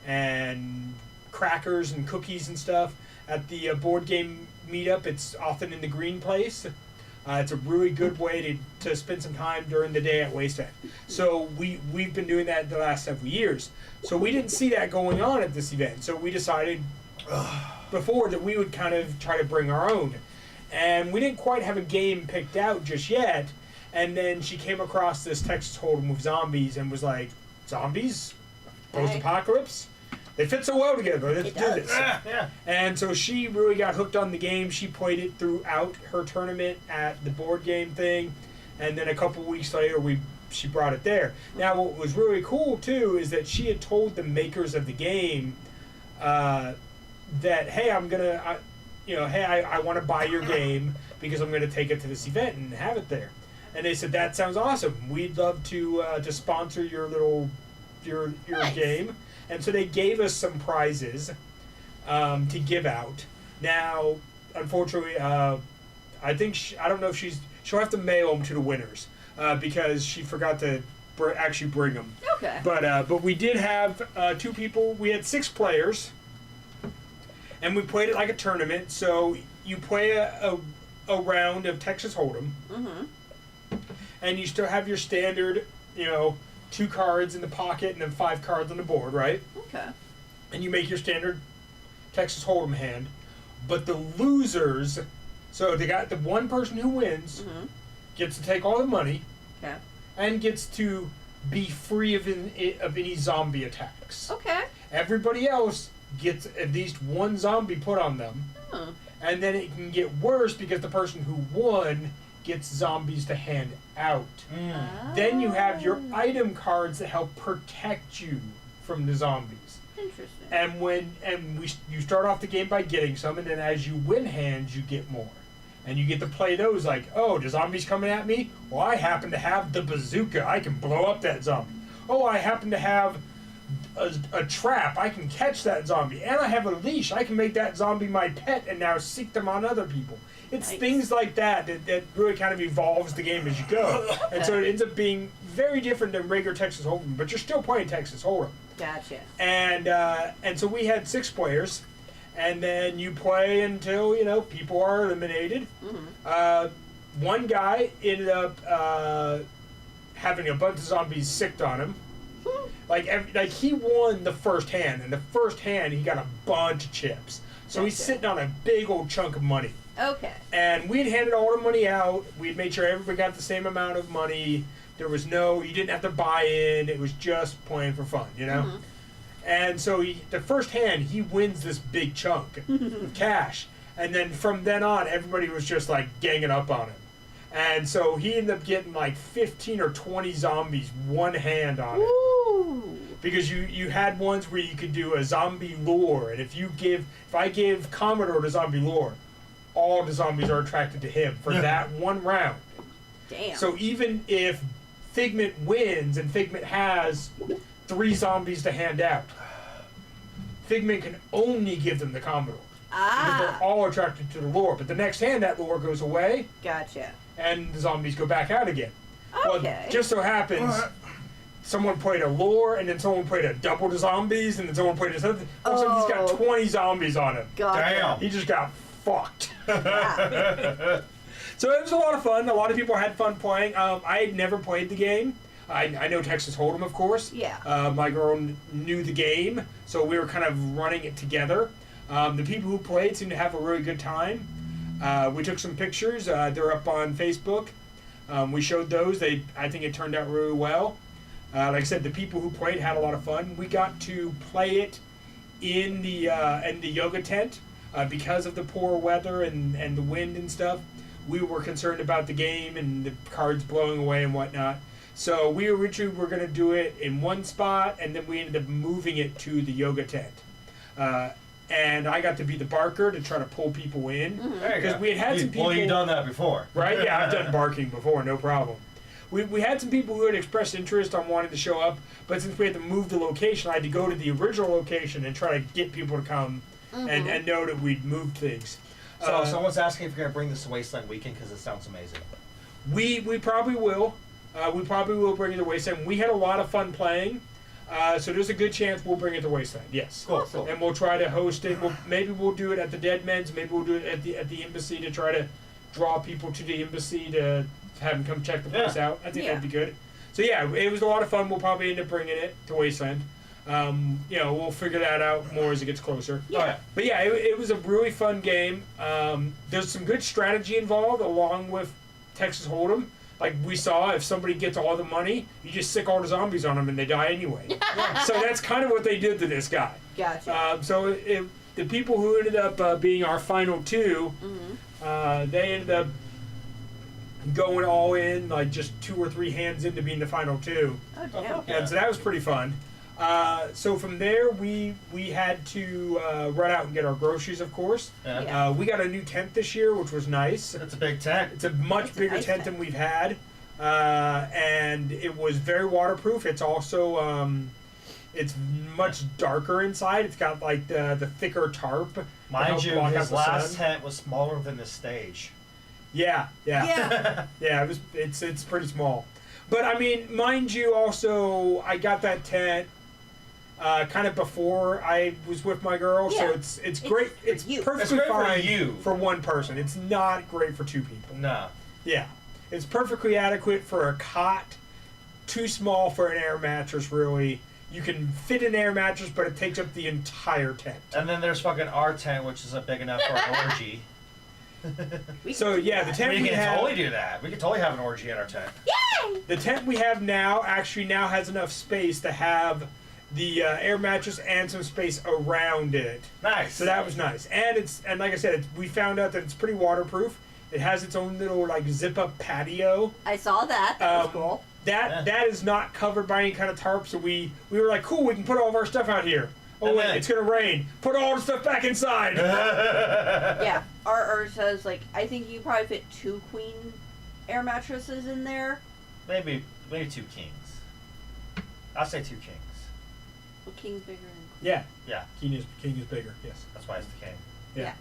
and crackers and cookies and stuff. At the board game meetup, it's often in the green place. It's a really good way to spend some time during the day at Wasteland. So we've been doing that the last several years. So we didn't see that going on at this event. So we decided before that we would kind of try to bring our own. And we didn't quite have a game picked out just yet. And then she came across this Texas Hold'em with zombies and was like, zombies? Post-apocalypse? They fit so well together. Let's do this. Yeah. And so she really got hooked on the game. She played it throughout her tournament at the board game thing. And then a couple weeks later, she brought it there. Now, what was really cool, too, is that she had told the makers of the game that, hey, I want to buy your game because I'm going to take it to this event and have it there. And they said, that sounds awesome. We'd love to sponsor your Nice. game. And so they gave us some prizes to give out. Now, unfortunately, I don't know if she's she'll have to mail them to the winners because she forgot to actually bring them. Okay. But we did have 2 people. We had 6 players, and we played it like a tournament. So you play a round of Texas Hold'em, and you still have your standard, 2 cards in the pocket and then 5 cards on the board, right? Okay. And you make your standard Texas Hold'em hand, but the losers, so the one person who wins gets to take all the money, okay, and gets to be free of any zombie attacks. Okay. Everybody else gets at least 1 zombie put on them, and then it can get worse because the person who won gets zombies to hand out. Then you have your item cards that help protect you from the zombies. Interesting. And you start off the game by getting some, and then as you win hands, you get more. And you get to play those like, oh, the zombie's coming at me? Well, I happen to have the bazooka. I can blow up that zombie. Oh, I happen to have a trap. I can catch that zombie. And I have a leash. I can make that zombie my pet and now seek them on other people. It's things like that really kind of evolves the game as you go. And so it ends up being very different than regular Texas Hold'em, but you're still playing Texas Hold'em. Gotcha. And so we had 6 players, and then you play until people are eliminated. One guy ended up having a bunch of zombies sicked on him. Like he won the first hand, and the first hand he got a bunch of chips. So he's sitting on a big old chunk of money. Okay. And we'd handed all the money out. We'd made sure everybody got the same amount of money. There was you didn't have to buy in. It was just playing for fun, And so the first hand, he wins this big chunk of cash. And then from then on, everybody was just like ganging up on him. And so he ended up getting like 15 or 20 zombies, 1 hand on it. Ooh. Because you had ones where you could do a zombie lure. And if I give Commodore the zombie lure, all the zombies are attracted to him for that 1 round. Damn. So even if Figment wins and Figment has 3 zombies to hand out, Figment can only give them the Commodore. Because they're all attracted to the lure. But the next hand, that lure goes away. Gotcha. And the zombies go back out again. Okay. Well, just so happens, someone played a lure, and then someone played a double the zombies, and then someone played a... So he's got 20 zombies on him. Gotcha. Damn. He just got fucked. Yeah. So it was a lot of fun. A lot of people had fun playing. I had never played the game. I know Texas Hold'em, of course. Yeah. My girl knew the game, so we were kind of running it together. The people who played seemed to have a really good time. We took some pictures. They're up on Facebook. We showed those. I think it turned out really well. Like I said, the people who played had a lot of fun. We got to play it in the yoga tent because of the poor weather and the wind and stuff. We were concerned about the game and the cards blowing away and whatnot. So we originally were going to do it in one spot, and then we ended up moving it to the yoga tent. And I got to be the barker to try to pull people in. Because we had some people... Well, you've done that before. Right? Yeah, I've done barking before, no problem. We had some people who had expressed interest on wanting to show up, but since we had to move the location, I had to go to the original location and try to get people to come and know that we'd moved things. So someone's asking if you're going to bring this to Wasteland Weekend because it sounds amazing. We probably will. We probably will bring it to Wasteland. We had a lot of fun playing, so there's a good chance we'll bring it to Wasteland. Yes. Cool. And we'll try to host it. Maybe we'll do it at the Dead Men's. Maybe we'll do it at the embassy to try to draw people to the embassy to have them come check the place out. I think that'd be good. So yeah, it was a lot of fun. We'll probably end up bringing it to Wasteland. We'll figure that out more as it gets closer. Yeah. But yeah, it was a really fun game. There's some good strategy involved along with Texas Hold'em. Like we saw, if somebody gets all the money, you just sick all the zombies on them and they die anyway. So that's kind of what they did to this guy. Gotcha. So the people who ended up being our final 2, they ended up going all in, like just 2 or 3 hands into being the final 2. Oh, damn. And so that was pretty fun. So from there, we had to run out and get our groceries, of course. Yeah. We got a new tent this year, which was nice. It's a big tent. It's a much bigger tent than we've had. And it was very waterproof. It's also, it's much darker inside. It's got like the thicker tarp. Mind you, his last tent was smaller than the stage. Yeah. Yeah. Yeah, it's pretty small. But I mean, mind you, also I got that tent kind of before I was with my girl, so Yeah. it's great. It's you. perfectly It's great for fine you. for one person. It's not great for two people. No. Yeah, it's perfectly adequate for a cot. Too small for an air mattress, really. You can fit an air mattress, but it takes up the entire tent. And then there's fucking our tent, which is big enough for an orgy. So yeah, the tent We we can have. totally do that. We can totally have an orgy in our tent. Yay! The tent we have now actually now has enough space to have the air mattress and some space around it. Nice. So that was nice. And like I said, we found out that it's pretty waterproof. It has its own little like zip up patio. I saw that. That was cool. That is not covered by any kind of tarp. So we were like, cool, we can put all of our stuff out here. Oh And wait, then- it's gonna rain. Put all the stuff back inside. Yeah. Our says like I think you probably fit 2 queen air mattresses in there. Maybe 2 kings. I'll say 2 kings. Well, king's bigger than queen. Yeah. Yeah. King is bigger. Yes. That's why it's the king. Yeah.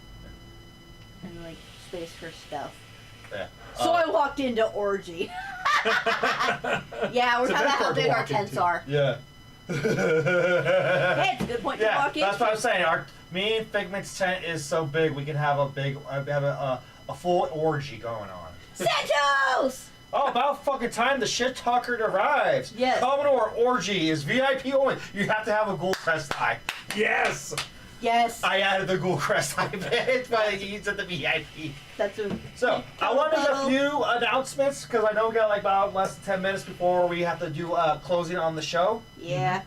And like space for stuff. Yeah. So I walked into orgy. Yeah, we're It's a talking about big how part to big our walk tents into. are. Yeah. Hey, it's a good point to Yeah, walk that's what I'm into. saying. Me and Figment's tent is so big we can have a full orgy going on. Santos! Oh, about fucking time the shit talker arrives. Yes. Commodore orgy is VIP only. You have to have a ghoul crest eye. Yes. Yes. I added the ghoul crest eye bit, but he's at the VIP. That's a. So I want to make a few announcements because I know we got like about less than 10 minutes before we have to do closing on the show. Yeah.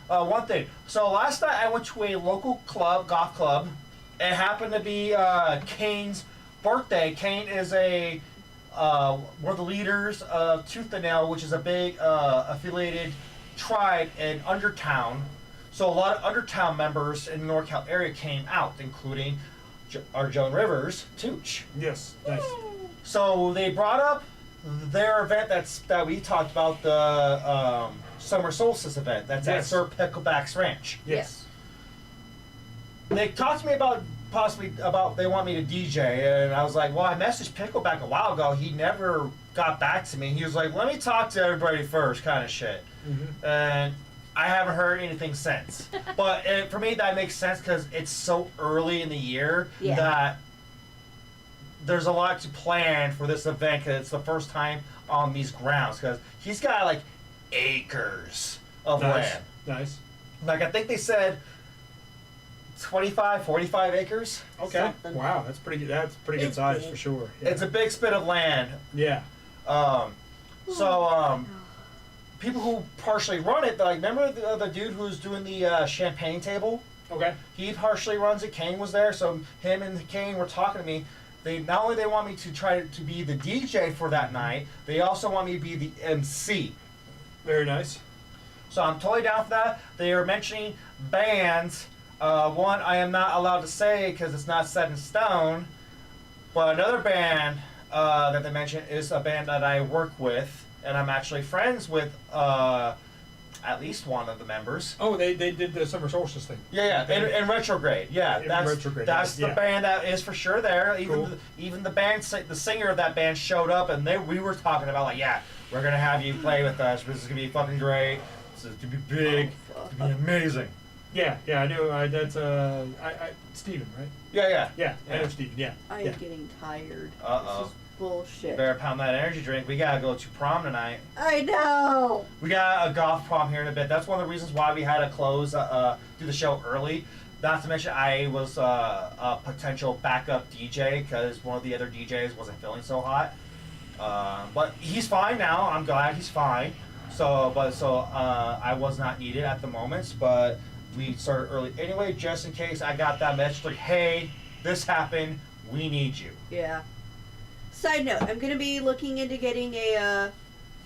One thing. So last night I went to a local club, golf club. It happened to be Kane's birthday. Kane is one of the leaders of Tooth and Nail, which is a big affiliated tribe in Undertown. So a lot of Undertown members in the NorCal area came out, including our Joan Rivers, Tooch. Yes. Nice. So they brought up their event that we talked about, the Summer Solstice event. That's at Yes. Sir Pickleback's Ranch. Yes. They talked to me about they want me to DJ, and I was like, well, I messaged Pickleback a while ago. He never got back to me. He was like, let me talk to everybody first, kind of shit. Mm-hmm. And I haven't heard anything since. But for me, that makes sense because it's so early in the year Yeah. that there's a lot to plan for this event because it's the first time on these grounds. Because he's got like acres of Nice. land. Nice. Like I think they said 25, 45 acres. Okay. Something. Wow, that's pretty good. That's pretty good It's size big. for sure. Yeah. It's a big spit of land. Yeah. People who partially run it, like remember the dude who's doing the champagne table? Okay. He partially runs it. Kane was there, so him and Kane were talking to me. They not only they want me to try to be the DJ for that night, they also want me to be the MC. Very nice. So I'm totally down for that. They are mentioning bands. One I am not allowed to say because it's not set in stone. But another band that they mentioned is a band that I work with, and I'm actually friends with at least one of the members. Oh, they did the summer solstice thing. Yeah, in Retrograde. Yeah, In that's Retrograde, that's the yeah. band that is for sure there. Cool. Even the band, the singer of that band showed up, and we were talking about like, yeah, we're gonna have you play with us. This is gonna be fucking great. This is gonna be big. It's gonna be amazing. Yeah, I know. That's Steven, right? Yeah. Yeah, I know Steven. Yeah. I'm yeah. getting tired. Uh-oh. This is bullshit. Better pound that energy drink. We gotta go to prom tonight. I know. We got a golf prom here in a bit. That's one of the reasons why we had to close, do the show early. Not to mention, I was a potential backup DJ because one of the other DJs wasn't feeling so hot. But he's fine now. I'm glad he's fine. So I was not needed at the moment, but we started early anyway, just in case I got that message like, hey, this happened. We need you. Yeah. Side note: I'm gonna be looking into getting an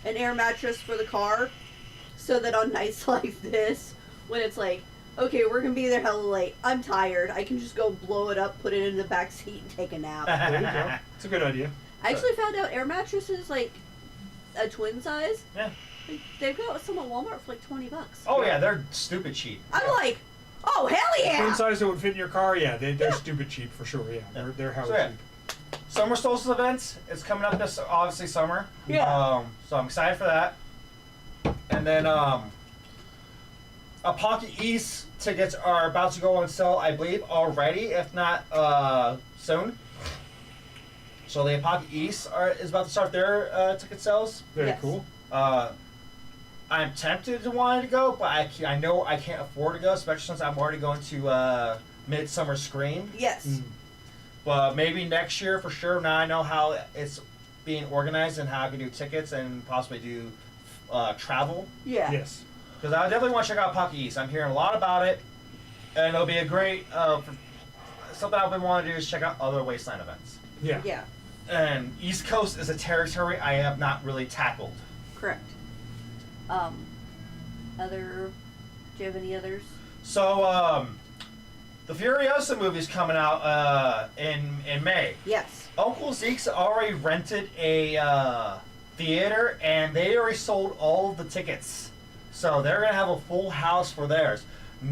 air mattress for the car, so that on nights like this, when it's like, okay, we're gonna be there hella late, I'm tired, I can just go blow it up, put it in the back seat, and take a nap. There you go. It's a good idea. I actually found out air mattresses like a twin size. Yeah. Like, they've got some at Walmart for like $20. Oh yeah, they're stupid cheap. I'm like, oh hell yeah! Twin size that would fit in your car. Yeah, they're stupid cheap for sure. Yeah, they're hella So, yeah. cheap. Summer Solstice events. It's coming up this obviously summer. Yeah. So I'm excited for that. And then Apocalyptic East tickets are about to go on sale, I believe, already, if not soon. So the Apocalyptic East is about to start their ticket sales. Very Yes. cool. I'm tempted to want to go, but I know I can't afford to go, especially since I'm already going to Midsummer Scream. Yes. Mm. But maybe next year for sure. Now I know how it's being organized and how I can do tickets and possibly do travel. Yeah. Yes. Because I definitely want to check out Pocky East. I'm hearing a lot about it, and it'll be a great something I've been wanting to do is check out other Wasteland events. Yeah. Yeah. And East Coast is a territory I have not really tackled. Correct. Do you have any others? So, the Furiosa movie's coming out in May. Yes. Uncle Zeke's already rented a theater, and they already sold all of the tickets. So they're gonna have a full house for theirs.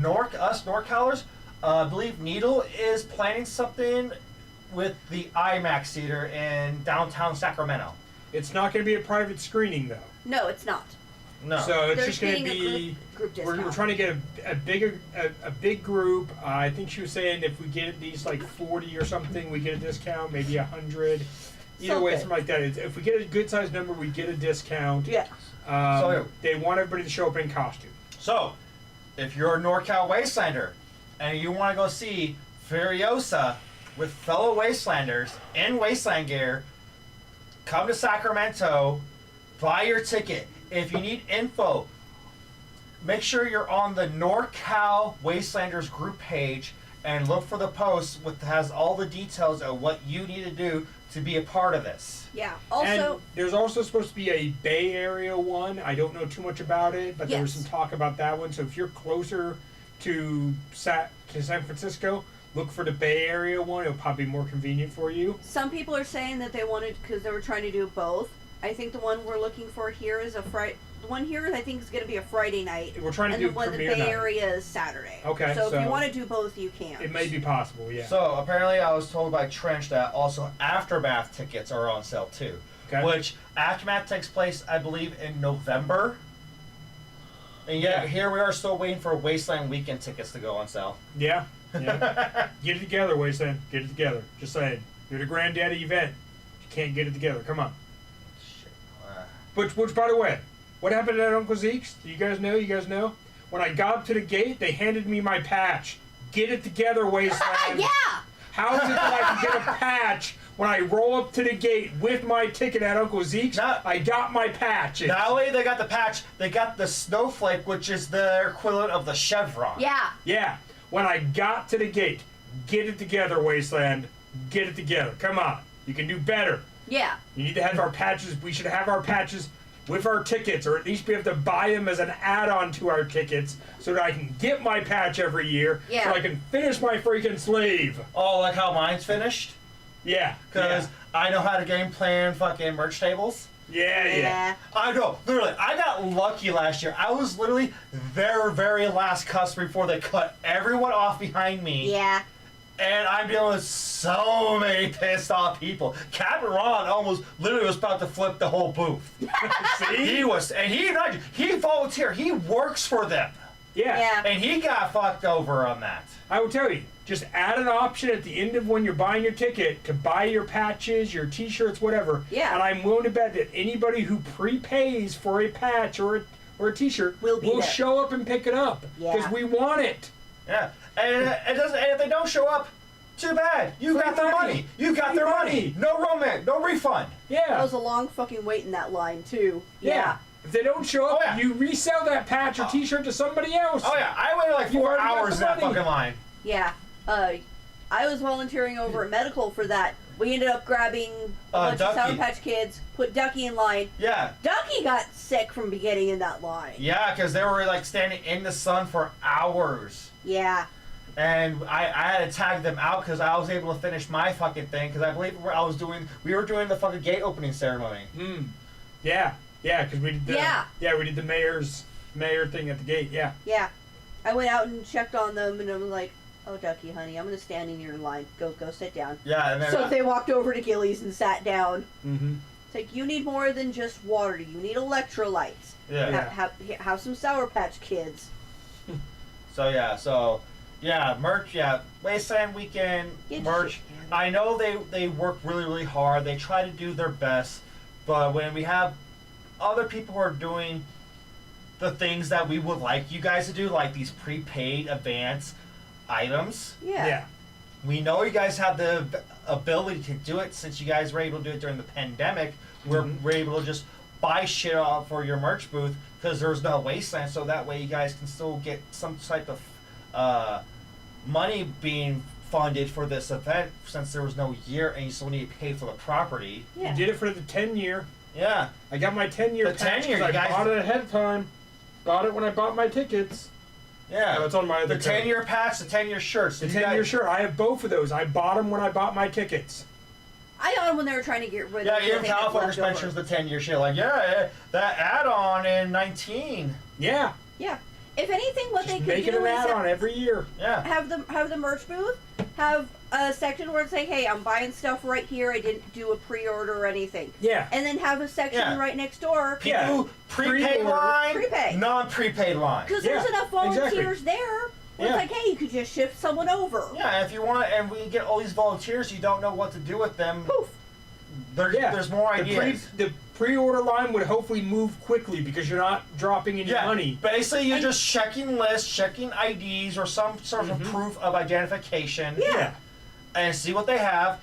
Us NorCalers, I believe Needle is planning something with the IMAX theater in downtown Sacramento. It's not going to be a private screening though. No, it's not. No. So it's They're just going to getting be. a group We're discount. trying to get a big group. I think she was saying if we get these like 40 or something, we get a discount. Maybe 100. Either way, something like that. If we get a good sized number, we get a discount. Yeah. They want everybody to show up in costume. So, if you're a NorCal Wastelander and you want to go see Furiosa with fellow Wastelanders in Wasteland gear, come to Sacramento, buy your ticket. If you need info, make sure you're on the NorCal Wastelanders group page and look for the post that has all the details of what you need to do to be a part of this. Yeah. Also, and there's also supposed to be a Bay Area one. I don't know too much about it, but there was Yes. some talk about that one. So if you're closer to San Francisco, look for the Bay Area one. It'll probably be more convenient for you. some people are saying that they wanted because they were trying to do both. I think the one we're looking for here is a Friday. The one here I think is going to be a Friday night. We're trying to and do the one in the premiere Bay night. Area is Saturday. Okay, So if so you want to do both, you can. It may be possible, yeah. So apparently I was told by Trench that also Aftermath tickets are on sale too. Okay. Which Aftermath takes place, I believe, in November. And yet here we are still waiting for Wasteland weekend tickets to go on sale. Yeah. Yeah. Get it together, Wasteland. Get it together. Just saying. You're the granddaddy event. You can't get it together. Come on. Shit. Which, by the way, what happened at Uncle Zeke's? Do you guys know? You guys know? When I got up to the gate, they handed me my patch. Get it together, Wasteland. Yeah. How is it that I can get a patch when I roll up to the gate with my ticket at Uncle Zeke's? I got my patch. Not only they got the patch, they got the snowflake, which is their equivalent of the chevron. Yeah. Yeah. When I got to the gate, get it together, Wasteland. Get it together. Come on. You can do better. Yeah. You need to have our patches. We should have our patches with our tickets, or at least be able to buy them as an add-on to our tickets so that I can get my patch every year Yeah. so I can finish my freaking sleeve. Oh, like how mine's finished? Yeah. Because I know how to game plan fucking merch tables. Yeah. I know, literally, I got lucky last year. I was literally their very last customer before they cut everyone off behind me. Yeah. And I'm dealing with so many pissed off people. Captain Ron almost literally was about to flip the whole booth. See? He volunteered. He works for them. Yeah. And he got fucked over on that. I will tell you, just add an option at the end of when you're buying your ticket to buy your patches, your t-shirts, whatever. Yeah. And I'm willing to bet that anybody who prepays for a patch or a t-shirt Will be there. show up and pick it up. Yeah. Because we want it. Yeah. And if they don't show up, too bad. You got their money. You got their money. No romance. No refund. Yeah. That was a long fucking wait in that line too. Yeah. If they don't show up, Oh, yeah. you resell that patch or t-shirt to somebody else. Oh yeah, I waited like You 4 already got hours in the that money. fucking line. Yeah. I was volunteering over at medical for that. We ended up grabbing a bunch of Ducky. Sour Patch Kids, put Ducky in line. Yeah. Ducky got sick from getting in that line. Yeah, because they were like standing in the sun for hours. Yeah. And I had to tag them out because I was able to finish my fucking thing because I believe we were doing the fucking gate opening ceremony. Yeah. Yeah, because we did we did the mayor thing at the gate. Yeah. Yeah. I went out and checked on them and I was like, oh, Ducky, honey, I'm going to stand in your line. Go sit down. Yeah, and then So they walked over to Gillies and sat down. Mm-hmm. It's like, you need more than just water. You need electrolytes. yeah. Have some Sour Patch Kids. So merch. Yeah, Wasteland Weekend Get merch. shit, man. I know they work really, really hard. They try to do their best, but when we have other people who are doing the things that we would like you guys to do, like these prepaid advance items, Yeah. we know you guys have the ability to do it since you guys were able to do it during the pandemic. We're able to just buy shit off for your merch booth because there's no Wasteland, so that way you guys can still get some type of money being funded for this event since there was no year and you still need to pay for the property. Yeah. You did it for the 10-year. Yeah. I got my 10-year The patch 10-year, 'cause you I guys- bought it ahead of time. Bought it when I bought my tickets. Yeah. No, it's on my other the code. 10-year patch, the 10-year shirts. The You 10-year guys- shirt. I have both of those. I bought them when I bought my tickets. I got them when they were trying to get rid Yeah, of even everything that California left over. mentions the 10-year shit. Like, yeah, that add-on in 19. Yeah. Yeah. If anything, what they Just could make it do an is add-on every year. Yeah. have the merch booth have a section where it's like, hey, I'm buying stuff right here. I didn't do a pre-order or anything. Yeah. And then have a section Yeah. right next door. People Yeah. prepaid Pre-order. line, Prepaid. non-prepaid line. Because Yeah, there's enough volunteers there. Where Yeah. It's like, hey, you could just shift someone over. Yeah, if you want, and we get all these volunteers, you don't know what to do with them. Poof. There's more ideas. The pre-order line would hopefully move quickly because you're not dropping any money. Basically, you're And- just checking lists, checking IDs or some sort of proof of identification. Yeah. And see what they have.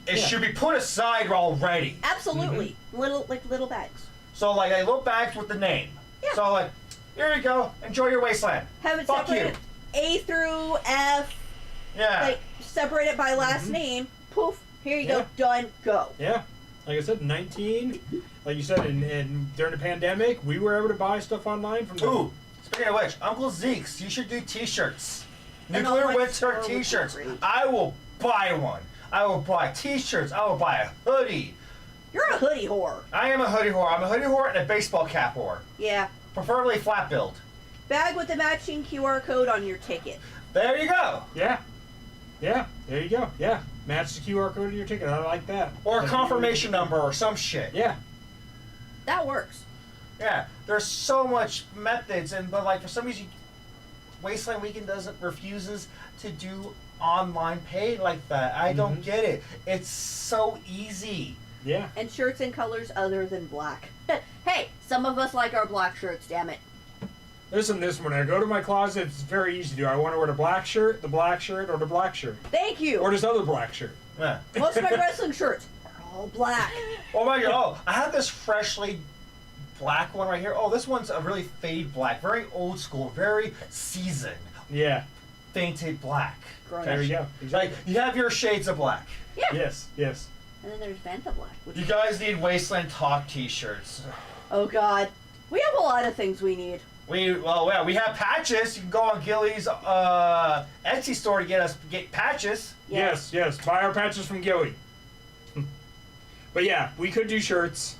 It Yeah. should be put aside already. Absolutely. Little bags. So, like, a little bags with the name. Yeah. So, like, here you go. Enjoy your Wasteland. Have it Fuck separated. you. A through F. Yeah. Like, separate it by last name. Poof. Here you Yeah. go. Done. Go. Yeah. Like I said, 19, like you said, and during the pandemic, we were able to buy stuff online from them. Ooh, speaking of which, Uncle Zeke's, you should do t-shirts. And Nuclear all my winter store would be t-shirts. great. I will buy one. I will buy t-shirts. I will buy a hoodie. You're a hoodie whore. I am a hoodie whore. I'm a hoodie whore and a baseball cap whore. Yeah. Preferably flat build. Bag with the matching QR code on your ticket. There you go. Yeah. Yeah. There you go. Yeah. Match the QR code on your ticket. I like that. Or a confirmation number or some shit. Yeah. That works. Yeah. There's so much methods, but like for some reason, Wasteland Weekend refuses to do online pay like that. I don't get it. It's so easy. Yeah. And shirts in colors other than black. Hey, some of us like our black shirts, damn it. Listen, when I go to my closet, it's very easy to do. I want to wear the black shirt, or the black shirt. Thank you. Or this other black shirt. Yeah. Most of my wrestling shirts are all black. Oh my god! Oh, I have this freshly black one right here. Oh, this one's a really fade black, very old school, very seasoned, Yeah. fainted black. There you go. Exactly. Like you have your shades of black. Yeah. Yes. Yes. And then there's Vanta Black. Which You guys need Wasteland Talk T-shirts. Oh God. We have a lot of things we need. We have patches. You can go on Gilly's Etsy store to get patches. Yeah. Yes. Buy our patches from Gilly. But yeah, we could do shirts.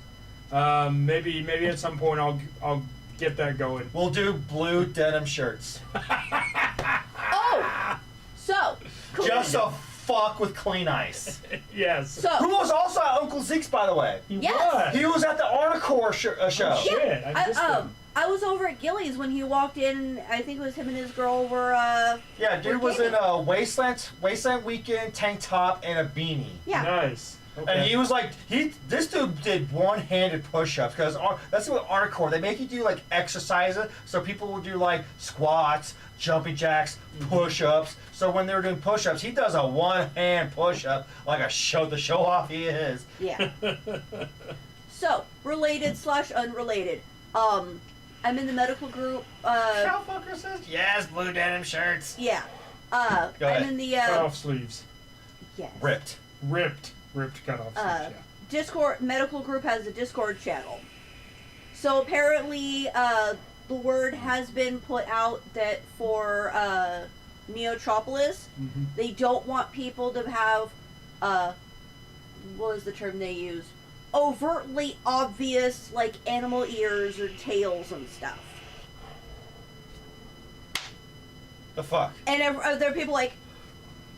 Maybe at some point I'll get that going. We'll do blue denim shirts. Oh! So, cool. Just to fuck with clean ice. Yes. So, Who was also at Uncle Zeke's, by the way. He Yes. was. He was at the Articore show. Oh, shit. I missed him. I was over at Gilly's when he walked in. I think it was him and his girl were, Yeah, dude We're was in gaming. a Wasteland Weekend tank top and a beanie. yeah. Nice. Okay. And he was like, this dude did one-handed push-ups because that's what Articore, they make you do like exercises, so people will do like squats, jumping jacks, push-ups. So when they're doing push-ups, he does a one-hand push-up like to show off he is. Yeah. So, related / unrelated. I'm in the medical group. Cowfucker says, yes, blue denim shirts. Yeah. Go I'm ahead. in the, cut off sleeves. yes. Ripped. Ripped cut off sleeves. Yeah. Discord medical group has a Discord channel. So apparently, the word has been put out that for Neotropolis, they don't want people to have what was the term they use? Overtly obvious, like animal ears or tails and stuff. The fuck? And there are people like,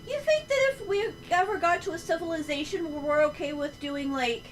you think that if we ever got to a civilization where we're okay with doing, like,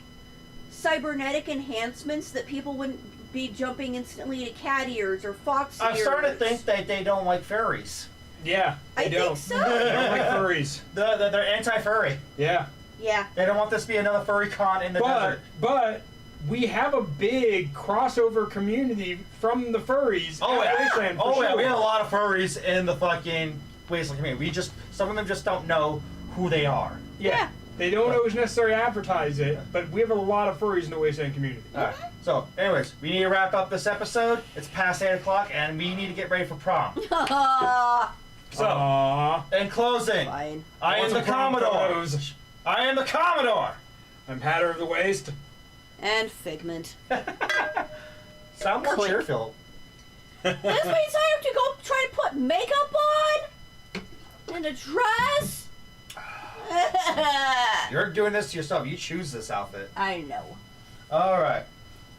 cybernetic enhancements, that people wouldn't be jumping instantly to cat ears or fox ears? I'm starting to think that they don't like furries. Yeah, I don't. think so. They don't like furries. They're anti-furry. Yeah. Yeah. They don't want this to be another furry con in the desert. But we have a big crossover community from the furries. Oh at yeah. Wasteland, for Oh sure. yeah. We have a lot of furries in the fucking Wasteland community. Some of them just don't know who they are. Yeah. They don't always necessarily advertise it, but we have a lot of furries in the Wasteland community. Alright. So, anyways, we need to wrap up this episode. It's past 8 o'clock, and we need to get ready for prom. So, in closing, Fine. I am the Commodore. Photos. I am the Commodore. I'm Hatter of the Waste. And Figment. Sound more Click. cheerful. This means I have to go try to put makeup on? And a dress? You're doing this to yourself. You choose this outfit. I know. Alright.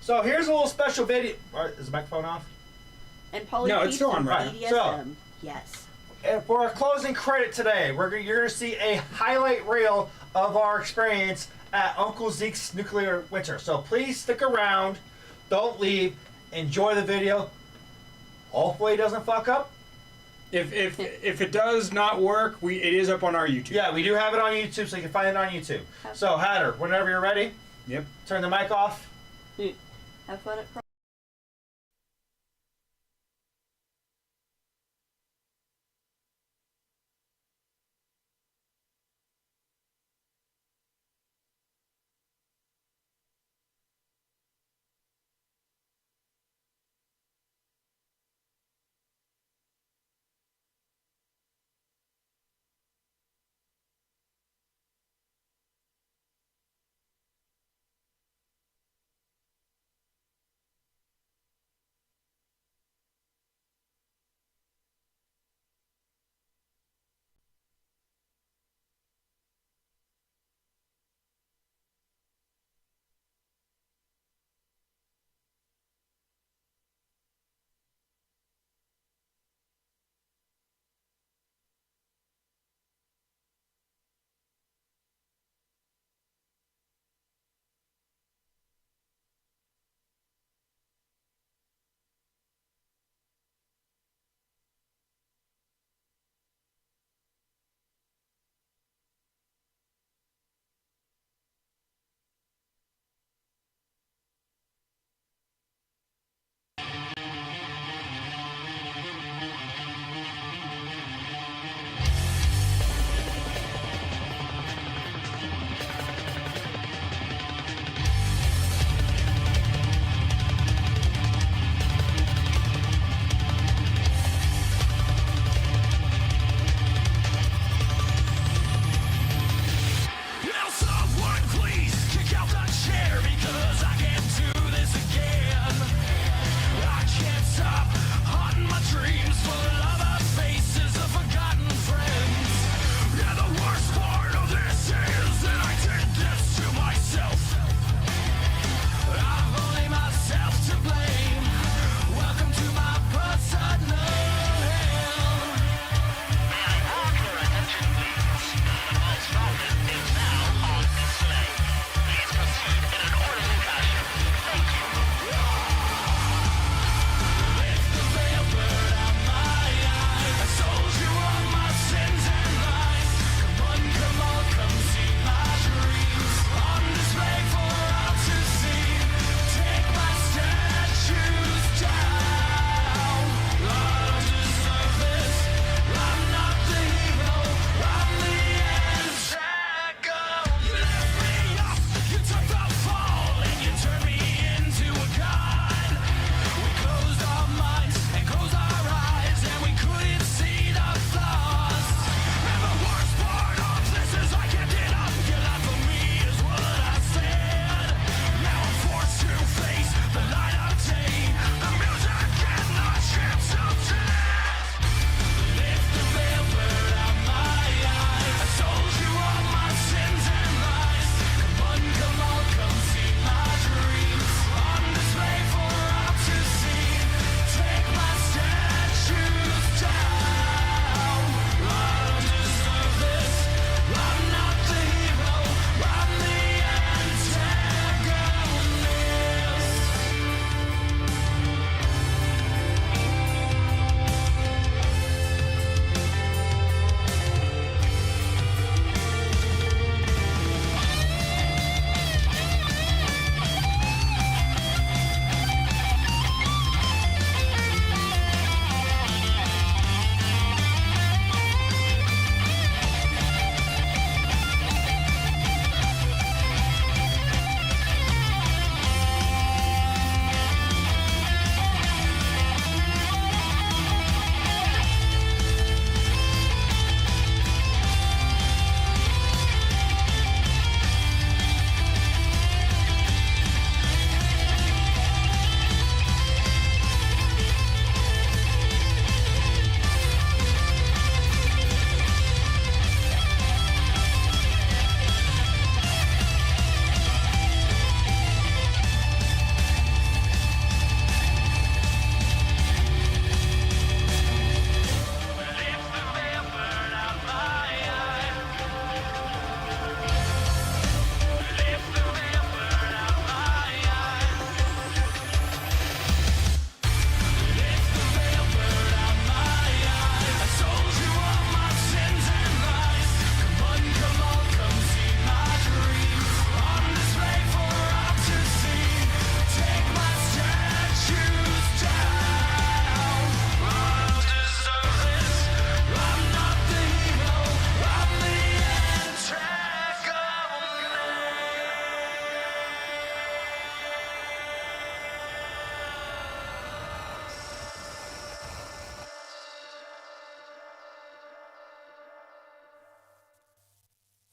So, here's a little special video. Is the microphone off? And Polly No, it's still on, right? BDSM. So- Yes. And for our closing credit today, you're going to see a highlight reel of our experience at Uncle Zeke's Nuclear Winter. So please stick around. Don't leave. Enjoy the video. Hopefully it doesn't fuck up. If it does not work, it is up on our YouTube. Yeah, we do have it on YouTube, so you can find it on YouTube. So, Hatter, whenever you're ready, Yep. turn the mic off. Have fun at prom.